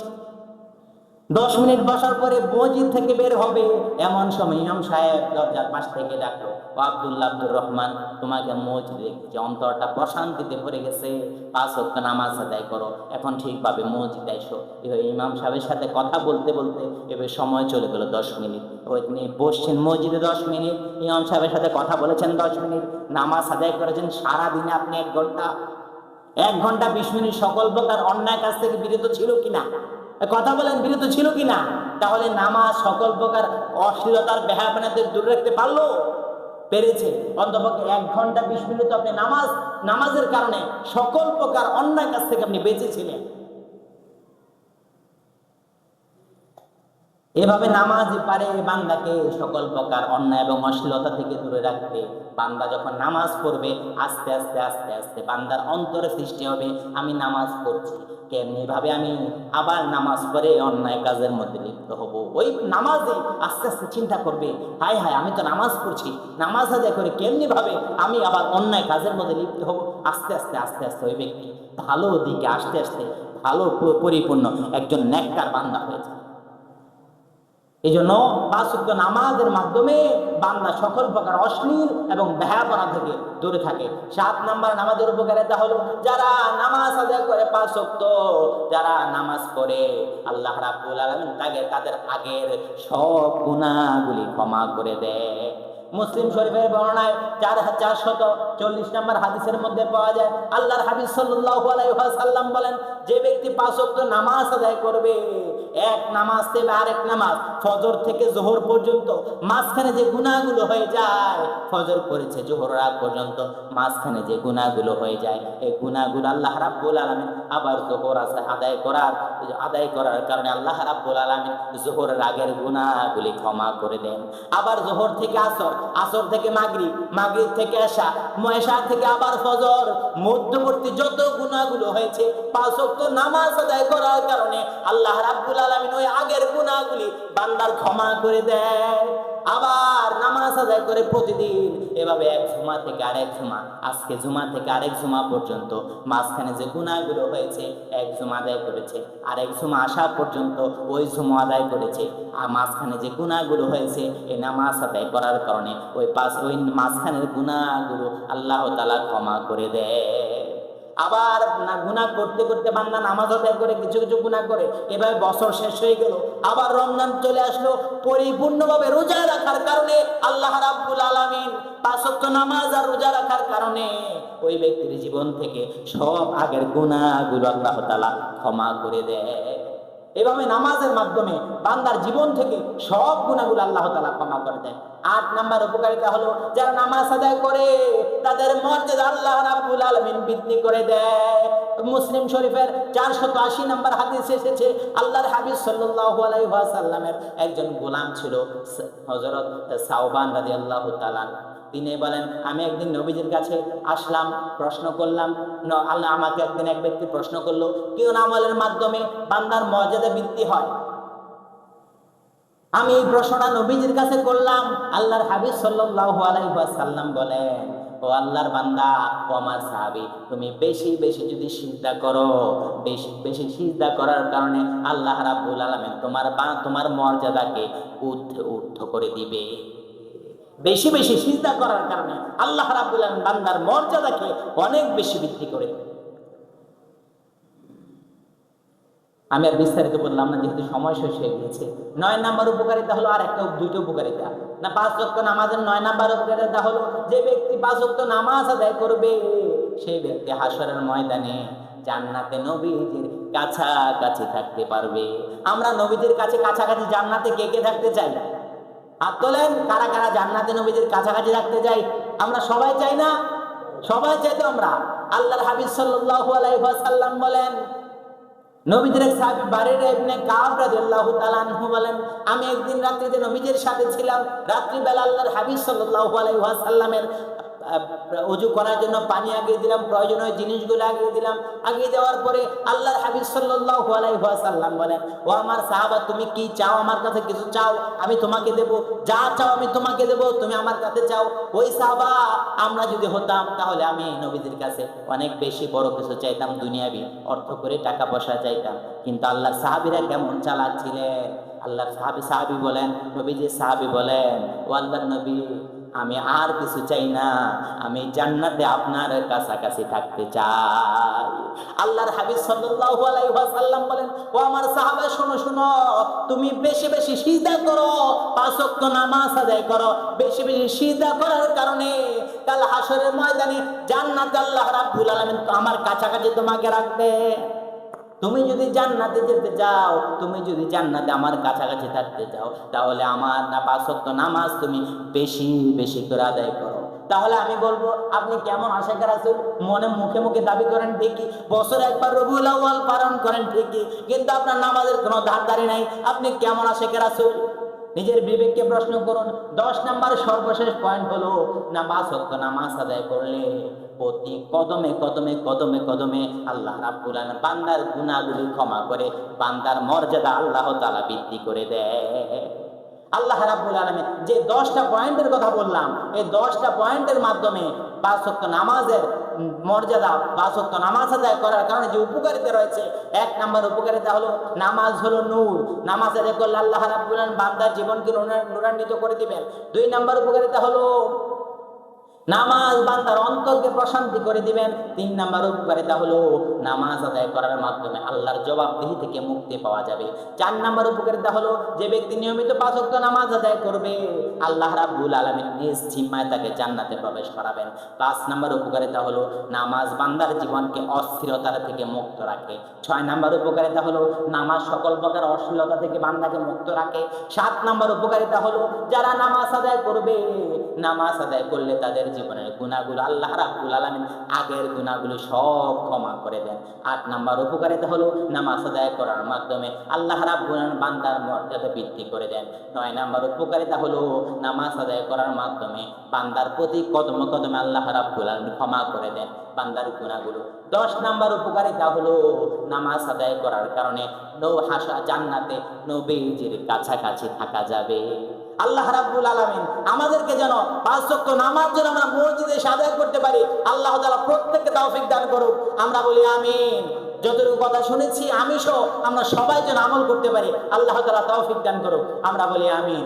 10 মিনিট বসার পরে মসজিদ থেকে বের হবে, এমন সময় ইমাম সাহেব দরজার পাশ থেকে ডাকলো, ও আব্দুর রহমান, তোমাকে মসজিদে দেখছি অন্তরটা প্রশান্তিতে ভরে গেছে, 5 ওয়াক্ত নামাজ আদায় করো, এখন ঠিকভাবে মসজিদে এসো। এবার ইমাম সাহেবের সাথে কথা বলতে বলতে এবার সময় চলে গেল 10 মিনিট। ওই তিনি বসছেন মসজিদে 10 মিনিট, ইমাম সাহেবের সাথে কথা বলেছেন 10 মিনিট, নামাজ আদায় করেছেন সারাদিনে আপনি 1 ঘন্টা। 1 ঘন্টা 20 মিনিট সকল প্রকার অন্যায় কাজ থেকে বিরত ছিল কিনা? কথা বলেন, বিরত ছিল কিনা? তাহলে নামাজ সকল প্রকার অশ্লীলতার বেহায়াপনাতে দূরে রাখতে পারলো? পেরেছে। অন্তপক্ষে 1 ঘন্টা 20 মিনিট আপনি নামাজের কারণে সকল প্রকার অন্যায় কাজ থেকে আপনি বেঁচেছিলেন। এভাবে নামাজই পারে বান্দাকে সকল প্রকার অন্যায় এবং অশ্লীলতা থেকে দূরে রাখতে। বান্দা যখন নামাজ পড়বে, আস্তে আস্তে আস্তে আস্তে বান্দার অন্তরে সৃষ্টি হবে, আমি নামাজ পড়ছি, কেমনি ভাবে আমি আবার নামাজ পড়ে অন্যায় কাজের মধ্যে লিপ্ত হব। ওই নামাজে আস্তে আস্তে চিন্তা করবে, হায় হায় আমি তো নামাজ পড়ছি, নামাজ আদায় করে কেমনি ভাবে আমি আবার অন্যায় কাজের মধ্যে লিপ্ত হব। আস্তে আস্তে আস্তে আস্তে ওই ব্যক্তি ভালো দিকে আস্তে আস্তে ভালো পরিপূর্ণ একজন নেককার বান্দা হয়েছে। এই জন্য 5 ওয়াক্ত নামাজের মাধ্যমে বান্দা সকল প্রকার অশ্লীল এবং বেহায়াপনা থেকে দূরে থাকে। 7 নম্বর নামাজের উপকারিতা হলো, যারা নামাজ আদায় করে 5 ওয়াক্ত, যারা নামাজ পড়ে, আল্লাহ রাব্বুল আলামিন তাদের আগের সব গুনাহগুলি ক্ষমা করে দেয়। মুসলিম শরীফের বর্ণনায় 4440 নম্বর হাদিসের মধ্যে পাওয়া যায়, আল্লাহর হাবিব সাল্লাল্লাহু আলাইহি ওয়াসাল্লাম বলেন, যে ব্যক্তি 5 ওয়াক্ত নামাজ আদায় করবে, এক নামাজ থেকে আরেক নামাজ, ফজর থেকে জোহর পর্যন্ত মাঝখানে যে গুনাহগুলো হয়ে যায়, ফজর পড়েছে জোহর রাত পর্যন্ত মাঝখানে যে গুনাহগুলো হয়ে যায়, এই গুনাহগুলো আল্লাহ রাব্বুল আলামিন আবার জোহর আদায় করার কারণে আল্লাহ রাব্বুল আলামিন জোহরের আগের গুনাহগুলি ক্ষমা করে দেন। আবার জোহর থেকে আসর, আসর থেকে মাগরিব, মাগরিব থেকে এশা, এশা থেকে আবার ফজর, মধ্যবর্তী যত গুনাহগুলো হয়েছে 5 ওয়াক্ত নামাজ আদায় করার কারণে আল্লাহ রাব্বুল আলামিন ওই আগের গুনাহগুলি বান্দার ক্ষমা করে দেয়। আবার নামাজ আদায় করে প্রতিদিন এভাবে এক জুমা থেকে আরেক জুমা, আজকে জুমা থেকে আরেক জুমা পর্যন্ত মাঝখানে যে গুনাহগুলো হয়েছে, এক জুমা আদায় করেছে, আরেক জুমা আসা পর্যন্ত ওই জুমা আদায় করেছে, আর মাঝখানে যে গুনাহগুলো হয়েছে এই নামাজ আদায় করার কারণে ওই মাঝখানের গুনাহগুলো আল্লাহ তাআলা ক্ষমা করে দেয়। আবার গুনাহ করতে করতে বান্দা নামাজ আদায় করে কিছু কিছু গুনাহ করে, এভাবে বছর শেষ হয়ে গেল, আবার রমজান চলে আসলো, পরিপূর্ণভাবে রোজা রাখার কারণে আল্লাহ রাব্বুল আলামিন 5 ওয়াক্ত নামাজ আর রোজা রাখার কারণে ওই ব্যক্তির জীবন থেকে সব আগের গুনাহগুলো আল্লাহ তাআলা ক্ষমা করে দেয়। এভাবে নামাজের মাধ্যমে বান্দার জীবন থেকে সব গুনাহগুলো আল্লাহ তাআলা ক্ষমা করে দেন। 8 নাম্বার উপকারিতা হলো, যারা নামাজ আদায় করে তাদের মর্যাদা আল্লাহ রাব্বুল আলামিন বৃদ্ধি করে দেয়। মুসলিম শরীফের 480 নম্বর হাদিসে এসেছে, আল্লাহর হাবিব সাল্লাল্লাহু আলাইহি ওয়াসাল্লামের একজন গোলাম ছিল হযরত সাওবান রাদিয়াল্লাহু তাআলা। তিনি বলেন, আমি একদিন নবীজির কাছে আসলাম, প্রশ্ন করলাম। আল্লাহ আমাকে একদিন এক ব্যক্তি প্রশ্ন করলো, কোন আমলের মাধ্যমে বান্দার মর্যাদা বৃদ্ধি হয়? আমি এই প্রশ্নটা নবীজির কাছে করলাম। আল্লাহর হাবিব সাল্লাল্লাহু আলাইহি ওয়াসাল্লাম বলেন, ও আল্লাহর বান্দা, ও আমার সাহাবী, তুমি বেশি বেশি যদি সিজদা করো, বেশি বেশি সিজদা করার কারণে আল্লাহ রাব্বুল আলামিন তোমার মর্যাদাকে ঊর্ধ্ব করে দিবে। বেশি বেশি সিজদা করার কারণে আল্লাহ রাব্বুল আলামিন বান্দার মর্যাদাকে অনেক বেশি বৃদ্ধি করে দেবে। আমি আর বিস্তারিত বললাম না, যেহেতু সময় শেষ হয়ে গিয়েছে। 9 নাম্বার উপকারিতা হলো, আর একটা দুইটা উপকারিতা না, 5 ওয়াক্ত নামাজের 9 নাম্বার উপকারিতা হলো, যে ব্যক্তি 5 ওয়াক্ত নামাজ আদায় করবে সেই ব্যক্তি হাশরের ময়দানে জান্নাতে নবীজির কাছাকাছি থাকতে পারবে। আমরা নবীজির কাছে কাছাকাছি জান্নাতে কে কে থাকতে চাই? হাত তোলেন, কারা কারা জান্নাতে নবীজির কাছাকাছি থাকতে চাই? আমরা সবাই চাই না? সবাই চাই তো আমরা। আল্লাহর হাবিব সাল্লাল্লাহু আলাইহি ওয়াসাল্লাম বলেন, নবীজির এক সাহাবী বারিরা ইবনে কাব রাদিয়াল্লাহু তাআলা আনহু বলেন, আমি একদিন রাত্রিতে নবীজির সাথে ছিলাম। রাত্রিবেলা আল্লাহর হাবিব সাল্লাল্লাহু আলাইহি ওয়াসাল্লামের ওযু করার জন্য পানি আগিয়ে দিলাম, প্রয়োজনীয় জিনিসগুলো আগিয়ে দিলাম। আগিয়ে দেওয়ার পরে আল্লাহর হাবিব সাল্লাল্লাহু আলাইহি ওয়াসাল্লাম বলেন, ও আমার সাহাবা, তুমি কি চাও? আমার কাছে কিছু চাও, আমি তোমাকে দেব। যা চাও আমি তোমাকে দেব, তুমি আমার কাছে চাও। ওই সাহাবা, আমরা যদি হতাম তাহলে আমি নবীদের কাছে অনেক বেশি বড় কিছু চাইতাম, দুনিয়াবি অর্থ করে টাকা পয়সা চাইতাম। কিন্তু আল্লাহর সাহাবীরা কেমন চালাক ছিলেন! আল্লাহর সাহাবী বলেন, নবীজি সাহাবী বলেন, ও আল্লাহর নবী, আমি আর কিছু চাই না, আমি জান্নাতে আপনার কাছাকাছি থাকতে চাই। আল্লাহর হাবিব সাল্লাল্লাহু আলাইহি ওয়াসাল্লাম বলেন, ও আমার সাহাবা, শোনো শোনো, তুমি বেশি বেশি সিজদা করো, 5 ওয়াক্ত নামাজ আদায় করো। বেশি বেশি সিজদা করার কারণে কাল হাশরের ময়দানে জান্নাতে আল্লাহ রাব্বুল আলামিন আমার কাছাকাছি তোমাকে রাখবে। তুমি যদি জান্নাতে যেতে চাও, তুমি যদি জান্নাতে আমার কাছাকাছি থাকতে চাও, তাহলে আমার 5 ওয়াক্ত নামাজ তুমি বেশি বেশি করে আদায় করো। তাহলে আমি বলবো, আপনি কেমন আশিকে রাসূল? মনে মুখে মুখে দাবি করেন ঠিকই, বছরে একবার রবিউল আউয়াল পালন করেন ঠিকই, কিন্তু আপনার নামাজের কোনো ধারধারি নাই। আপনি কেমন আশিকে রাসূল? নিজের বিবেককে প্রশ্ন করুন। 10 নাম্বার সর্বশেষ পয়েন্ট হলো, 5 ওয়াক্ত নামাজ আদায় করলে প্রতি কদমে কদমে কদমে কদমে আল্লাহ রাব্বুল আলামিন বান্দার গুনাহগুলি ক্ষমা করে বান্দার মর্যাদা আল্লাহ তাআলা বৃদ্ধি করে দেয়। আল্লাহ রাব্বুল আলামিন যে 10টা পয়েন্টের কথা বললাম, এই 10টা পয়েন্টের মাধ্যমে 5 ওয়াক্ত নামাজের মর্যাদা, 5 ওয়াক্ত নামাজ আদায় করার কারণে যে উপকারিতা রয়েছে, 1 নাম্বার উপকারিতা হলো, নামাজ হলো নূর। নামাজ আদায় করলে আল্লাহ রাব্বুল আলামিন বান্দার জীবনকে নূরান্বিত করে দিবেন। 2 নাম্বার উপকারিতা হলো, নামাজ বান্দার অন্তরকে প্রশান্তি করে দিবেন। 3 নাম্বার উপকারিতা হলো, নামাজ আদায় করার মাধ্যমে আল্লাহর জবাবদিহি থেকে মুক্তি পাওয়া যাবে। 4 নাম্বার উপকারিতা হলো, যে ব্যক্তি নিয়মিত 5 ওয়াক্ত নামাজ আদায় করবে, আল্লাহ রাব্বুল আলামিন নিজ জিম্মায় তাকে জান্নাতে প্রবেশ করাবেন। 5 নাম্বার উপকারিতা হলো, নামাজ বান্দার জীবনকে অস্থিরতার থেকে মুক্ত রাখে। 6 নাম্বার উপকারিতা হলো, নামাজ সকল প্রকার অশ্লীলতা থেকে বান্দাকে মুক্ত রাখে। 7 নাম্বার উপকারিতা হলো, যারা নামাজ আদায় করবে, নামাজ আদায় করলে তাদের জীবনের গুনাহগুলো আল্লাহ রাব্বুল আলামিন আগের গুনাহগুলো সব ক্ষমা করে দেন। 8 নাম্বার উপকারিতা হলো, নামাজ আদায় করার মাধ্যমে আল্লাহ রাব্বুল আলামিন বান্দার মর্যাদা বৃদ্ধি করে দেন। 9 নাম্বার উপকারিতা হলো, নামাজ আদায় করার মাধ্যমে বান্দার প্রতি কদমে কদমে আল্লাহ রাব্বুল আলামিন ক্ষমা করে দেন বান্দার গুনাহগুলো। 10 নাম্বার উপকারিতা হলো, নামাজ আদায় করার কারণে জান্নাতে নবীজির কাছাকাছি থাকা যাবে। আল্লাহ রাব্বুল আলামিন আমাদেরকে যেন 5 ওয়াক্ত নামাজ যেন আমরা মসজিদে এসে আদায় করতে পারি, আল্লাহ তাআলা প্রত্যেককে তৌফিক দান করুক। আমরা বলি আমিন। যতটুকু কথা শুনেছি আমি সহ আমরা সবাই যেন আমল করতে পারি, আল্লাহ তাআলা তৌফিক দান করুক। আমরা বলি আমিন।